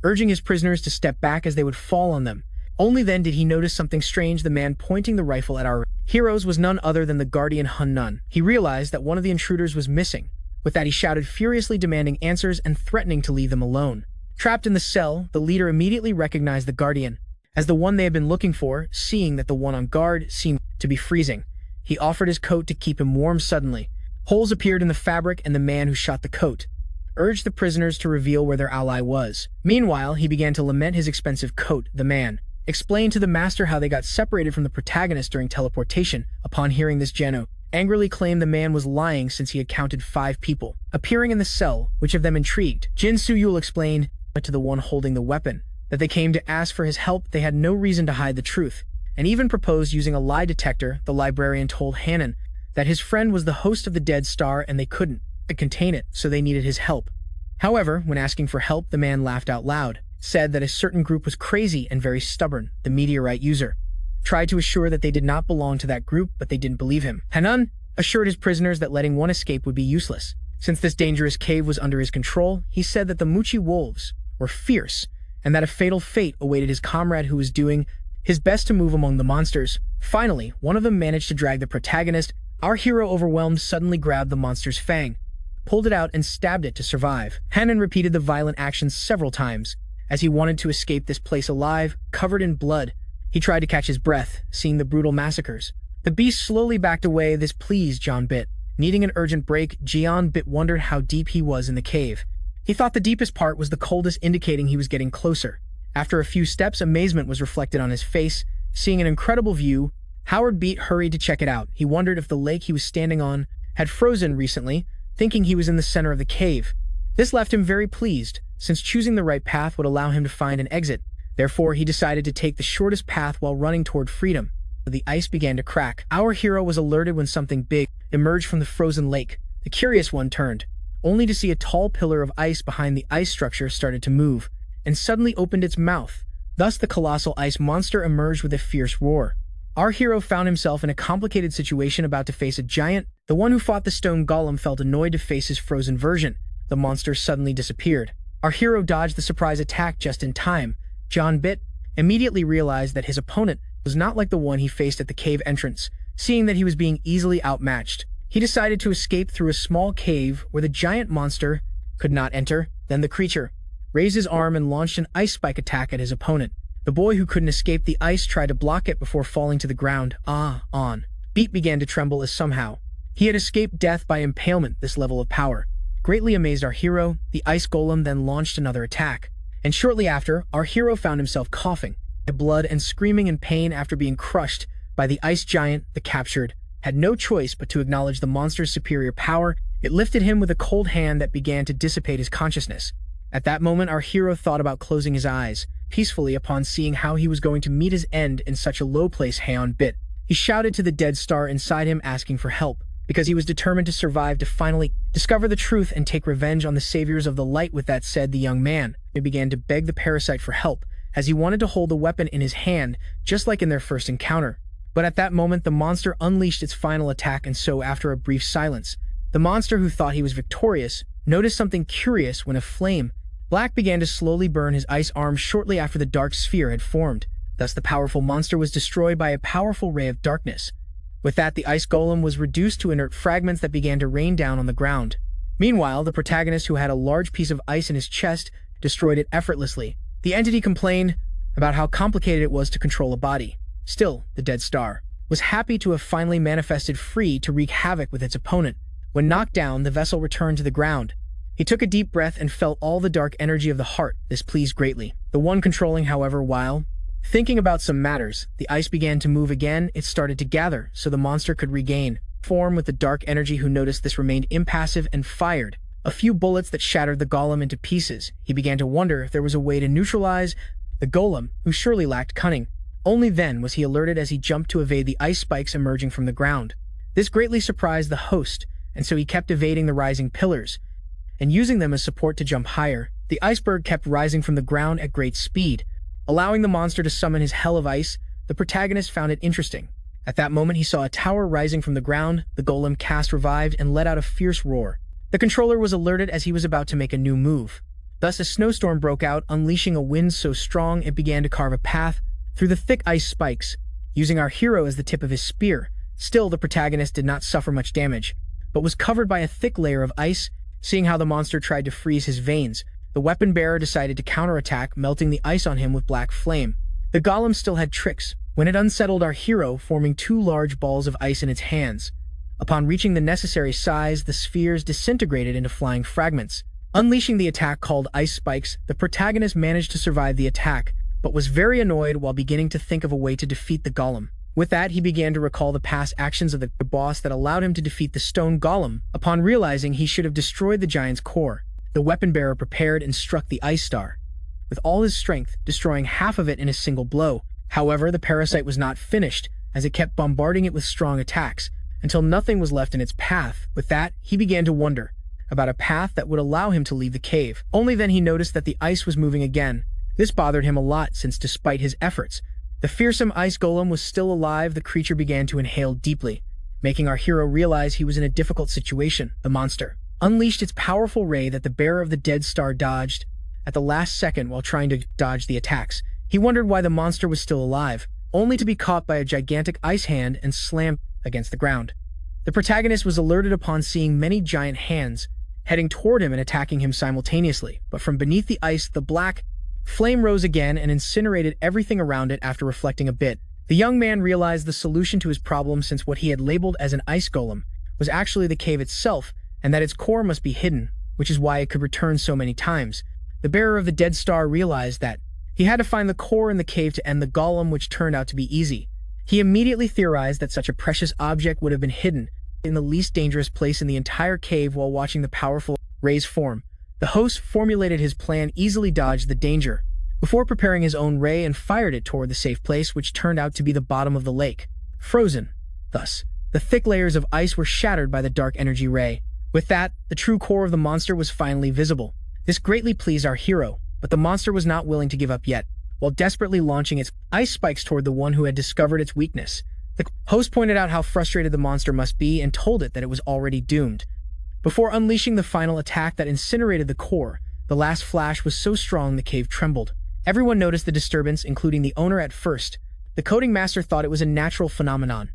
urging his prisoners to step back as they would fall on them. Only then did he notice something strange. The man pointing the rifle at our heroes was none other than the guardian Hun Nun. He realized that one of the intruders was missing. With that, he shouted, furiously demanding answers and threatening to leave them alone. Trapped in the cell, the leader immediately recognized the guardian as the one they had been looking for. Seeing that the one on guard seemed to be freezing, he offered his coat to keep him warm. Suddenly, holes appeared in the fabric, and the man who shot the coat urged the prisoners to reveal where their ally was. Meanwhile, he began to lament his expensive coat. The man explained to the master how they got separated from the protagonist during teleportation. Upon hearing this, Geno angrily claimed the man was lying since he had counted 5 people appearing in the cell, which of them intrigued. Jin Suyul explained to the one holding the weapon that they came to ask for his help. They had no reason to hide the truth, and even proposed using a lie detector. The librarian told Hanan that his friend was the host of the Dead Star and they couldn't contain it, so they needed his help. However, when asking for help, the man laughed out loud, said that a certain group was crazy and very stubborn. The meteorite user tried to assure that they did not belong to that group, but they didn't believe him. Hanan assured his prisoners that letting one escape would be useless. Since this dangerous cave was under his control, he said that the Muchi wolves were fierce and that a fatal fate awaited his comrade who was doing his best to move among the monsters. Finally, one of them managed to drag the protagonist. Our hero, overwhelmed, suddenly grabbed the monster's fang, pulled it out, and stabbed it to survive. Hanan repeated the violent actions several times as he wanted to escape this place alive, covered in blood. He tried to catch his breath, seeing the brutal massacres. The beast slowly backed away. This pleased John Bit. Needing an urgent break, John Bit wondered how deep he was in the cave. He thought the deepest part was the coldest, indicating he was getting closer. After a few steps, amazement was reflected on his face. Seeing an incredible view, Howard Beat hurried to check it out. He wondered if the lake he was standing on had frozen recently, thinking he was in the center of the cave. This left him very pleased, since choosing the right path would allow him to find an exit. Therefore, he decided to take the shortest path while running toward freedom. The ice began to crack. Our hero was alerted when something big emerged from the frozen lake. The curious one turned, only to see a tall pillar of ice behind the ice structure started to move, and suddenly opened its mouth. Thus, the colossal ice monster emerged with a fierce roar. Our hero found himself in a complicated situation, about to face a giant. The one who fought the stone golem felt annoyed to face his frozen version. The monster suddenly disappeared. Our hero dodged the surprise attack just in time. John Bit immediately realized that his opponent was not like the one he faced at the cave entrance. Seeing that he was being easily outmatched, he decided to escape through a small cave where the giant monster could not enter. Then the creature raised his arm and launched an ice spike attack at his opponent. The boy, who couldn't escape the ice, tried to block it before falling to the ground. Beat began to tremble as somehow he had escaped death by impalement. This level of power greatly amazed our hero. The ice golem then launched another attack, and shortly after, our hero found himself coughing blood and screaming in pain after being crushed by the ice giant. The captured had no choice but to acknowledge the monster's superior power. It lifted him with a cold hand that began to dissipate his consciousness. At that moment, our hero thought about closing his eyes peacefully upon seeing how he was going to meet his end in such a low place. Haon Bit. He shouted to the Dead Star inside him, asking for help, because he was determined to survive, to finally discover the truth and take revenge on the saviors of the light. With that said, the young man began to beg the parasite for help, as he wanted to hold the weapon in his hand, just like in their first encounter. But at that moment, the monster unleashed its final attack, and so after a brief silence, the monster, who thought he was victorious, noticed something curious when a flame black began to slowly burn his ice arm shortly after the dark sphere had formed. Thus, the powerful monster was destroyed by a powerful ray of darkness. With that, the ice golem was reduced to inert fragments that began to rain down on the ground. Meanwhile, the protagonist, who had a large piece of ice in his chest, destroyed it effortlessly. The entity complained about how complicated it was to control a body. Still, the Dead Star was happy to have finally manifested free to wreak havoc with its opponent. When knocked down, the vessel returned to the ground. He took a deep breath and felt all the dark energy of the heart. This pleased greatly the one controlling. However, while thinking about some matters, the ice began to move again. It started to gather so the monster could regain form with the dark energy. Who noticed this remained impassive and fired a few bullets that shattered the golem into pieces. He began to wonder if there was a way to neutralize the golem, who surely lacked cunning. Only then was he alerted as he jumped to evade the ice spikes emerging from the ground. This greatly surprised the host, and so he kept evading the rising pillars and using them as support to jump higher. The iceberg kept rising from the ground at great speed, allowing the monster to summon his hell of ice. The protagonist found it interesting. At that moment, he saw a tower rising from the ground. The golem cast revived and let out a fierce roar. The controller was alerted as he was about to make a new move. Thus, a snowstorm broke out, unleashing a wind so strong it began to carve a path through the thick ice spikes, using our hero as the tip of his spear. Still, the protagonist did not suffer much damage, but was covered by a thick layer of ice. Seeing how the monster tried to freeze his veins, the weapon bearer decided to counterattack, melting the ice on him with black flame. The golem still had tricks when it unsettled our hero, forming two large balls of ice in its hands. Upon reaching the necessary size, the spheres disintegrated into flying fragments. Unleashing the attack called Ice Spikes, the protagonist managed to survive the attack, but was very annoyed while beginning to think of a way to defeat the golem. With that, he began to recall the past actions of the boss that allowed him to defeat the stone golem. Upon realizing he should have destroyed the giant's core, the weapon bearer prepared and struck the ice star with all his strength, destroying half of it in a single blow. However, the parasite was not finished, as it kept bombarding it with strong attacks until nothing was left in its path. With that, he began to wonder about a path that would allow him to leave the cave. Only then he noticed that the ice was moving again. This bothered him a lot, since despite his efforts, the fearsome ice golem was still alive. The creature began to inhale deeply, making our hero realize he was in a difficult situation. The monster unleashed its powerful ray that the bearer of the dead star dodged at the last second while trying to dodge the attacks. He wondered why the monster was still alive, only to be caught by a gigantic ice hand and slammed against the ground. The protagonist was alerted upon seeing many giant hands heading toward him and attacking him simultaneously, but from beneath the ice, the black flame rose again and incinerated everything around it. After reflecting a bit, the young man realized the solution to his problem, since what he had labeled as an ice golem was actually the cave itself, and that its core must be hidden, which is why it could return so many times. The bearer of the dead star realized that he had to find the core in the cave to end the golem, which turned out to be easy. He immediately theorized that such a precious object would have been hidden in the least dangerous place in the entire cave. While watching the powerful ray's form, the host formulated his plan, easily dodged the danger before preparing his own ray and fired it toward the safe place, which turned out to be the bottom of the lake, frozen. Thus, the thick layers of ice were shattered by the dark energy ray. With that, the true core of the monster was finally visible. This greatly pleased our hero, but the monster was not willing to give up yet. While desperately launching its ice spikes toward the one who had discovered its weakness, the host pointed out how frustrated the monster must be and told it that it was already doomed. Before unleashing the final attack that incinerated the core, the last flash was so strong the cave trembled. Everyone noticed the disturbance, including the owner at first. The coding master thought it was a natural phenomenon,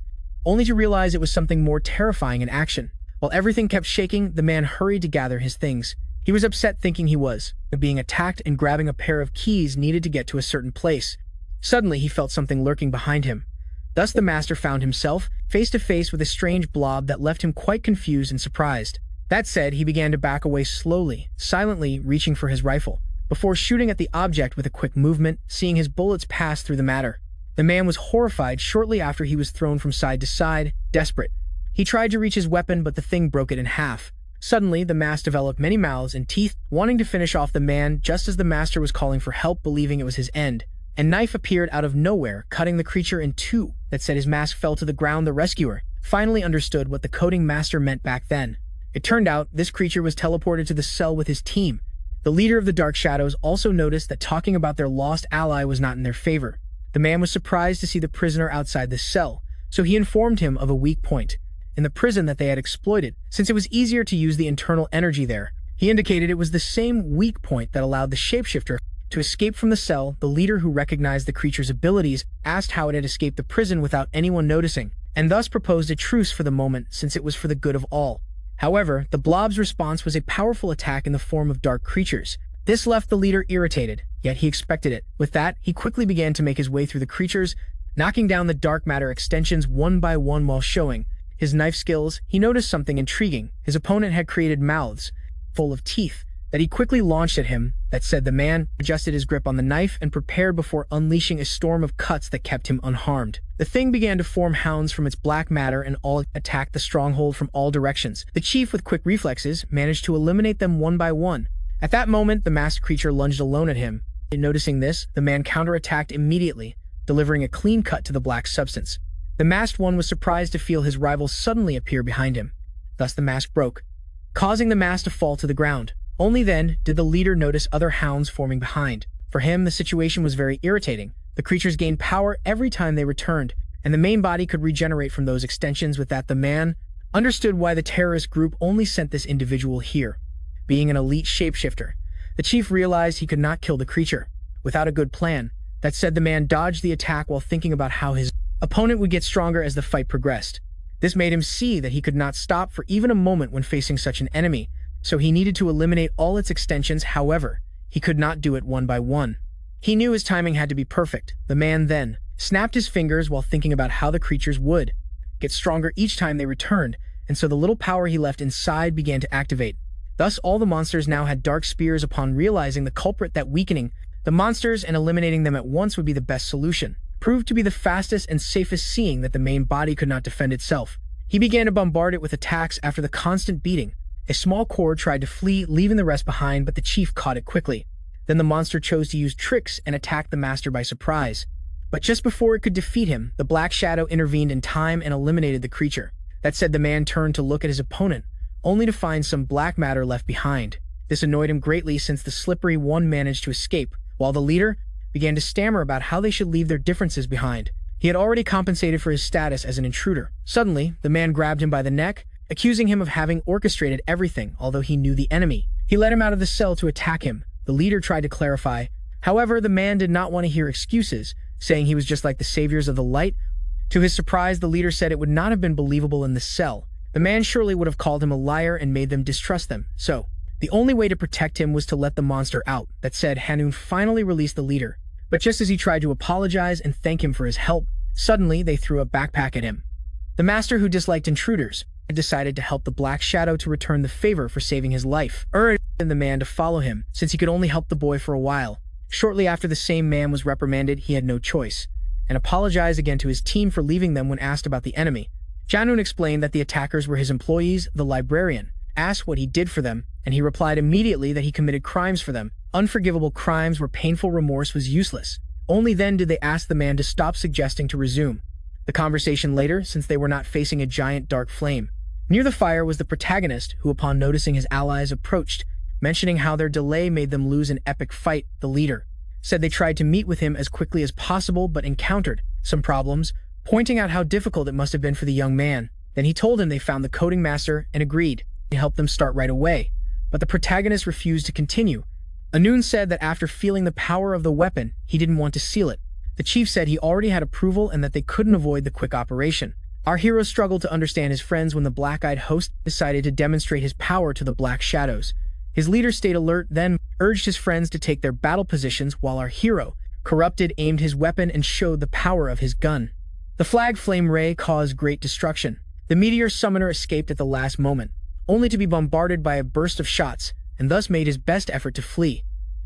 only to realize it was something more terrifying in action. While everything kept shaking, the man hurried to gather his things. He was upset, thinking he was being attacked and grabbing a pair of keys needed to get to a certain place. Suddenly, he felt something lurking behind him. Thus, the master found himself face to face with a strange blob that left him quite confused and surprised. That said, he began to back away slowly, silently reaching for his rifle, before shooting at the object with a quick movement. Seeing his bullets pass through the matter, the man was horrified. Shortly after, he was thrown from side to side, desperate. He tried to reach his weapon, but the thing broke it in half. Suddenly, the mass developed many mouths and teeth, wanting to finish off the man just as the master was calling for help, believing it was his end. A knife appeared out of nowhere, cutting the creature in two. That said, his mask fell to the ground. The rescuer finally understood what the coding master meant back then. It turned out this creature was teleported to the cell with his team. The leader of the Dark Shadows also noticed that talking about their lost ally was not in their favor. The man was surprised to see the prisoner outside the cell, so he informed him of a weak point in the prison that they had exploited, since it was easier to use the internal energy there. He indicated it was the same weak point that allowed the shapeshifter to escape from the cell. The leader, who recognized the creature's abilities, asked how it had escaped the prison without anyone noticing, and thus proposed a truce for the moment, since it was for the good of all. However, the blob's response was a powerful attack in the form of dark creatures. This left the leader irritated, yet he expected it. With that, he quickly began to make his way through the creatures, knocking down the dark matter extensions one by one. While showing his knife skills, he noticed something intriguing. His opponent had created mouths full of teeth that he quickly launched at him. That said, the man adjusted his grip on the knife and prepared before unleashing a storm of cuts that kept him unharmed. The thing began to form hounds from its black matter and all attacked the stronghold from all directions. The chief, with quick reflexes, managed to eliminate them one by one. At that moment, the masked creature lunged alone at him. Noticing this, the man counterattacked immediately, delivering a clean cut to the black substance. The masked one was surprised to feel his rival suddenly appear behind him. Thus the mask broke, causing the mask to fall to the ground. Only then did the leader notice other hounds forming behind. For him, the situation was very irritating. The creatures gained power every time they returned, and the main body could regenerate from those extensions. With that, the man understood why the terrorist group only sent this individual here. Being an elite shapeshifter, the chief realized he could not kill the creature without a good plan. That said, the man dodged the attack while thinking about how his opponent would get stronger as the fight progressed. This made him see that he could not stop for even a moment when facing such an enemy, so he needed to eliminate all its extensions. However, he could not do it one by one. He knew his timing had to be perfect. The man then snapped his fingers while thinking about how the creatures would get stronger each time they returned, and so the little power he left inside began to activate. Thus, all the monsters now had dark spears. Upon realizing the culprit, that weakening the monsters and eliminating them at once would be the best solution, proved to be the fastest and safest. Seeing that the main body could not defend itself, he began to bombard it with attacks. After the constant beating, a small cord tried to flee, leaving the rest behind, but the chief caught it quickly. Then the monster chose to use tricks and attack the master by surprise. But just before it could defeat him, the black shadow intervened in time and eliminated the creature. That said, the man turned to look at his opponent, only to find some black matter left behind. This annoyed him greatly, since the slippery one managed to escape, while the leader began to stammer about how they should leave their differences behind. He had already compensated for his status as an intruder. Suddenly, the man grabbed him by the neck, accusing him of having orchestrated everything. Although he knew the enemy, he let him out of the cell to attack him. The leader tried to clarify. However, the man did not want to hear excuses, saying he was just like the saviors of the light. To his surprise, the leader said it would not have been believable in the cell. The man surely would have called him a liar and made them distrust them. So, the only way to protect him was to let the monster out. That said, Hanun finally released the leader. But just as he tried to apologize and thank him for his help, suddenly they threw a backpack at him. The master, who disliked intruders, had decided to help the black shadow to return the favor for saving his life, urged the man to follow him, since he could only help the boy for a while. Shortly after, the same man was reprimanded. He had no choice, and apologized again to his team for leaving them. When asked about the enemy, Janun explained that the attackers were his employees. The librarian asked what he did for them, and he replied immediately that he committed crimes for them, unforgivable crimes where painful remorse was useless. Only then did they ask the man to stop suggesting to resume the conversation later, since they were not facing a giant dark flame. Near the fire was the protagonist, who upon noticing his allies approached, mentioning how their delay made them lose an epic fight. The leader said they tried to meet with him as quickly as possible but encountered some problems, pointing out how difficult it must have been for the young man. Then he told him they found the coding master and agreed to help them start right away. But the protagonist refused to continue. Anun said that after feeling the power of the weapon, he didn't want to seal it. The chief said he already had approval and that they couldn't avoid the quick operation. Our hero struggled to understand his friends when the black-eyed host decided to demonstrate his power to the black shadows. His leader stayed alert, then urged his friends to take their battle positions, while our hero, corrupted, aimed his weapon and showed the power of his gun. The flag flame ray caused great destruction. The meteor summoner escaped at the last moment, only to be bombarded by a burst of shots, and thus made his best effort to flee,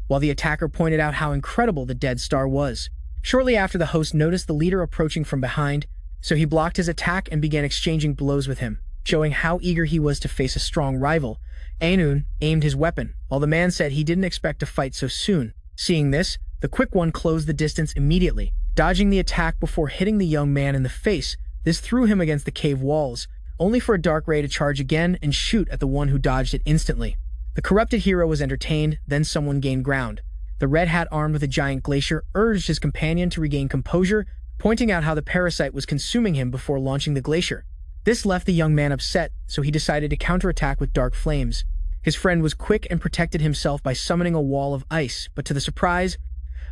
while the attacker pointed out how incredible the dead star was. Shortly after, the host noticed the leader approaching from behind, so he blocked his attack and began exchanging blows with him, showing how eager he was to face a strong rival. Anun aimed his weapon, while the man said he didn't expect to fight so soon. Seeing this, the quick one closed the distance immediately, dodging the attack before hitting the young man in the face. This threw him against the cave walls, only for a dark ray to charge again and shoot at the one who dodged it instantly. The corrupted hero was entertained. Then someone gained ground. The red hat, armed with a giant glacier, urged his companion to regain composure, pointing out how the parasite was consuming him before launching the glacier. This left the young man upset, so he decided to counterattack with dark flames. His friend was quick and protected himself by summoning a wall of ice, but to the surprise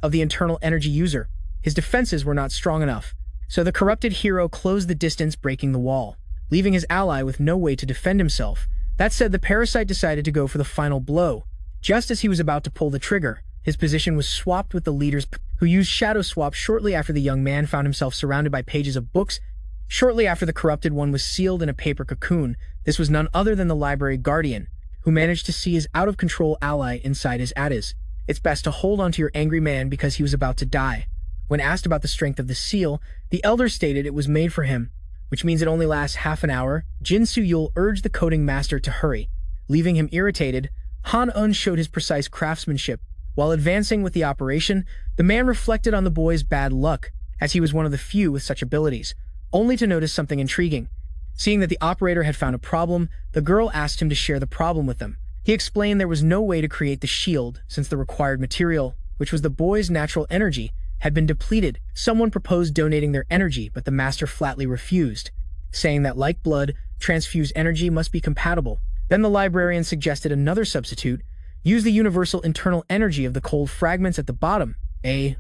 of the internal energy user, his defenses were not strong enough. So the corrupted hero closed the distance, breaking the wall, leaving his ally with no way to defend himself. That said, the parasite decided to go for the final blow. Just as he was about to pull the trigger, his position was swapped with the leader's, who used shadow swap. Shortly after, the young man found himself surrounded by pages of books. Shortly after, the corrupted one was sealed in a paper cocoon. This was none other than the library guardian, who managed to see his out-of-control ally inside his attis. It's best to hold on to your angry man because he was about to die. When asked about the strength of the seal, the elder stated it was made for him, which means it only lasts half an hour. Jin Soo-yul urged the coding master to hurry, leaving him irritated. Han-un showed his precise craftsmanship. While advancing with the operation, the man reflected on the boy's bad luck, as he was one of the few with such abilities, only to notice something intriguing. Seeing that the operator had found a problem, the girl asked him to share the problem with them. He explained there was no way to create the shield since the required material, which was the boy's natural energy, had been depleted. Someone proposed donating their energy, but the master flatly refused, saying that like blood, transfused energy must be compatible. Then the librarian suggested another substitute: use the universal internal energy of the cold fragments at the bottom.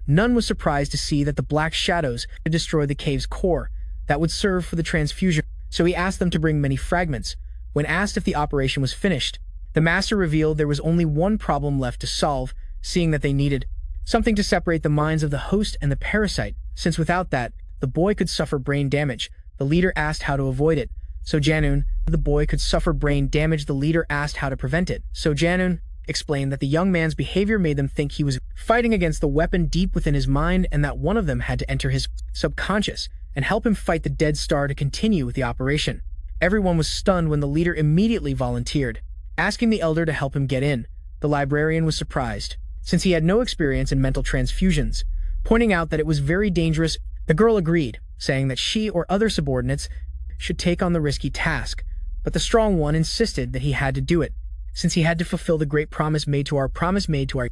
None was surprised to see that the black shadows had destroyed the cave's core that would serve for the transfusion, so he asked them to bring many fragments. When asked if the operation was finished, the master revealed there was only one problem left to solve, seeing that they needed something to separate the minds of the host and the parasite, since without that, the boy could suffer brain damage. The leader asked how to avoid it, so Janun, the boy could suffer brain damage. The leader asked how to prevent it, so Janun explained that the young man's behavior made them think he was fighting against the weapon deep within his mind, and that one of them had to enter his subconscious and help him fight the dead star to continue with the operation. Everyone was stunned when the leader immediately volunteered, asking the elder to help him get in. The librarian was surprised, since he had no experience in mental transfusions, pointing out that it was very dangerous. The girl agreed, saying that she or other subordinates should take on the risky task, but the strong one insisted that he had to do it, since he had to fulfill the great promise made to our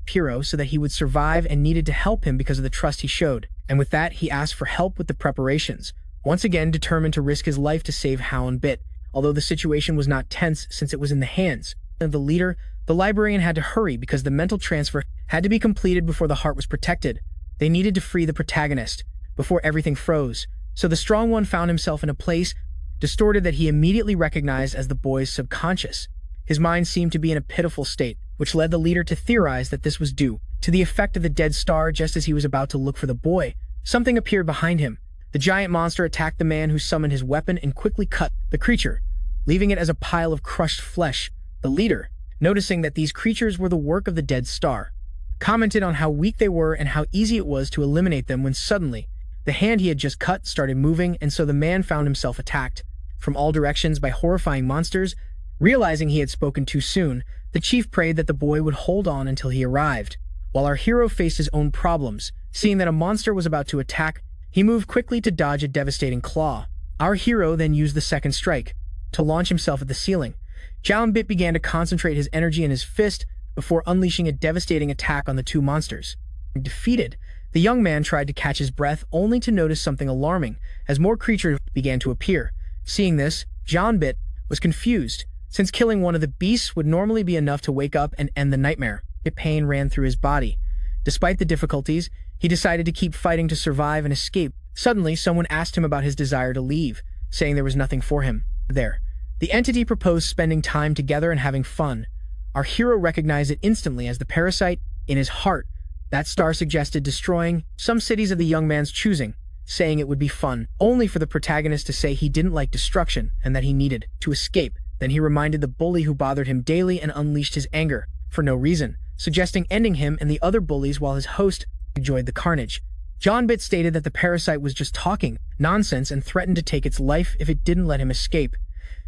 hero so that he would survive, and needed to help him because of the trust he showed. And with that, he asked for help with the preparations, once again determined to risk his life to save Hao and Bit. Although the situation was not tense since it was in the hands of the leader, the librarian had to hurry because the mental transfer had to be completed before the heart was protected. They needed to free the protagonist before everything froze, so the strong one found himself in a place distorted that he immediately recognized as the boy's subconscious. His mind seemed to be in a pitiful state, which led the leader to theorize that this was due to the effect of the dead star. Just as he was about to look for the boy, something appeared behind him. The giant monster attacked the man who summoned his weapon and quickly cut the creature, leaving it as a pile of crushed flesh. The leader, noticing that these creatures were the work of the dead star, commented on how weak they were and how easy it was to eliminate them, when suddenly the hand he had just cut started moving, and so the man found himself attacked from all directions by horrifying monsters. Realizing he had spoken too soon, the chief prayed that the boy would hold on until he arrived. While our hero faced his own problems, seeing that a monster was about to attack, he moved quickly to dodge a devastating claw. Our hero then used the second strike to launch himself at the ceiling. Bit began to concentrate his energy in his fist before unleashing a devastating attack on the two monsters. Defeated, the young man tried to catch his breath, only to notice something alarming as more creatures began to appear. Seeing this, Bit was confused, since killing one of the beasts would normally be enough to wake up and end the nightmare. The pain ran through his body. Despite the difficulties, he decided to keep fighting to survive and escape. Suddenly, someone asked him about his desire to leave, saying there was nothing for him there. The entity proposed spending time together and having fun. Our hero recognized it instantly as the parasite in his heart. That star suggested destroying some cities of the young man's choosing, saying it would be fun, only for the protagonist to say he didn't like destruction and that he needed to escape. Then he reminded the bully who bothered him daily and unleashed his anger for no reason, suggesting ending him and the other bullies while his host enjoyed the carnage. Bit stated that the parasite was just talking nonsense and threatened to take its life if it didn't let him escape.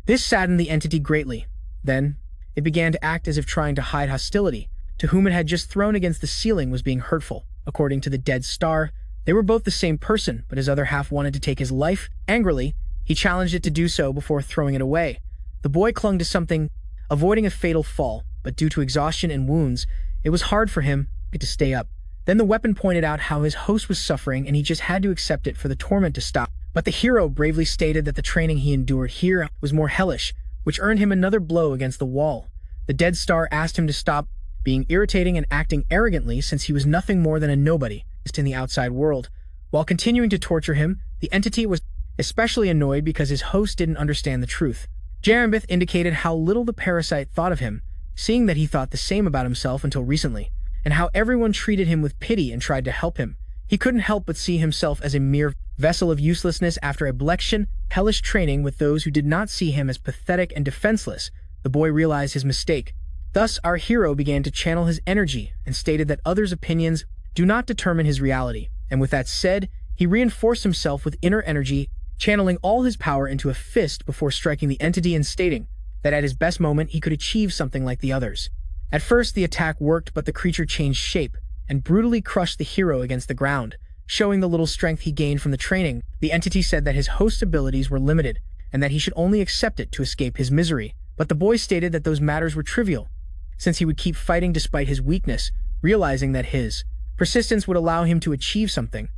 This saddened the entity greatly. Then, it began to act as if trying to hide hostility to whom it had just thrown against the ceiling was being hurtful. According to the dead star, they were both the same person, but his other half wanted to take his life. Angrily, he challenged it to do so before throwing it away. The boy clung to something, avoiding a fatal fall, but due to exhaustion and wounds, it was hard for him to stay up. Then the weapon pointed out how his host was suffering and he just had to accept it for the torment to stop. But the hero bravely stated that the training he endured here was more hellish, which earned him another blow against the wall. The dead star asked him to stop being irritating and acting arrogantly, since he was nothing more than a nobody in the outside world. While continuing to torture him, the entity was especially annoyed because his host didn't understand the truth. Jarambith indicated how little the parasite thought of him, seeing that he thought the same about himself until recently, and how everyone treated him with pity and tried to help him. He couldn't help but see himself as a mere vessel of uselessness after a hellish training with those who did not see him as pathetic and defenseless. The boy realized his mistake. Thus, our hero began to channel his energy and stated that others' opinions do not determine his reality. And with that said, he reinforced himself with inner energy, channeling all his power into a fist before striking the entity and stating that at his best moment he could achieve something like the others. At first, the attack worked, but the creature changed shape and brutally crushed the hero against the ground, Showing the little strength he gained from the training, the entity said that his host's abilities were limited and that he should only accept it to escape his misery. But the boy stated that those matters were trivial, since he would keep fighting despite his weakness, realizing that his persistence would allow him to achieve something.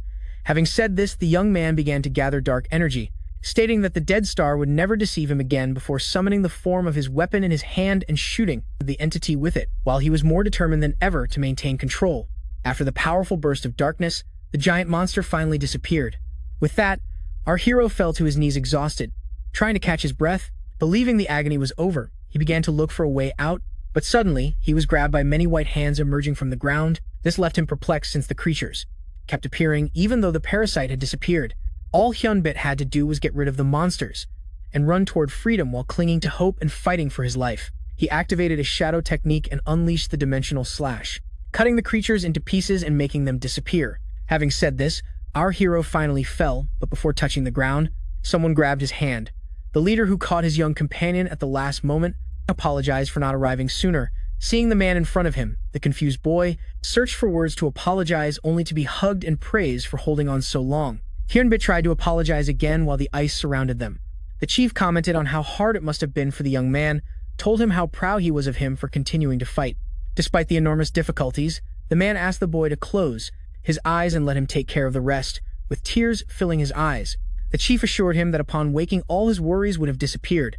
Having said this, the young man began to gather dark energy, stating that the dead star would never deceive him again before summoning the form of his weapon in his hand and shooting the entity with it, while he was more determined than ever to maintain control. After the powerful burst of darkness, the giant monster finally disappeared. With that, our hero fell to his knees exhausted. Trying to catch his breath, believing the agony was over, he began to look for a way out, but suddenly, he was grabbed by many white hands emerging from the ground. This left him perplexed since the creatures kept appearing even though the parasite had disappeared. All Hyunbit had to do was get rid of the monsters and run toward freedom while clinging to hope and fighting for his life. He activated his shadow technique and unleashed the dimensional slash, cutting the creatures into pieces and making them disappear. Having said this, our hero finally fell, but before touching the ground, someone grabbed his hand. The leader, who caught his young companion at the last moment, apologized for not arriving sooner. Seeing the man in front of him, the confused boy searched for words to apologize, only to be hugged and praised for holding on so long. Hyunbit tried to apologize again while the ice surrounded them. The chief commented on how hard it must have been for the young man, told him how proud he was of him for continuing to fight. Despite the enormous difficulties, the man asked the boy to close his eyes and let him take care of the rest, with tears filling his eyes. The chief assured him that upon waking all his worries would have disappeared.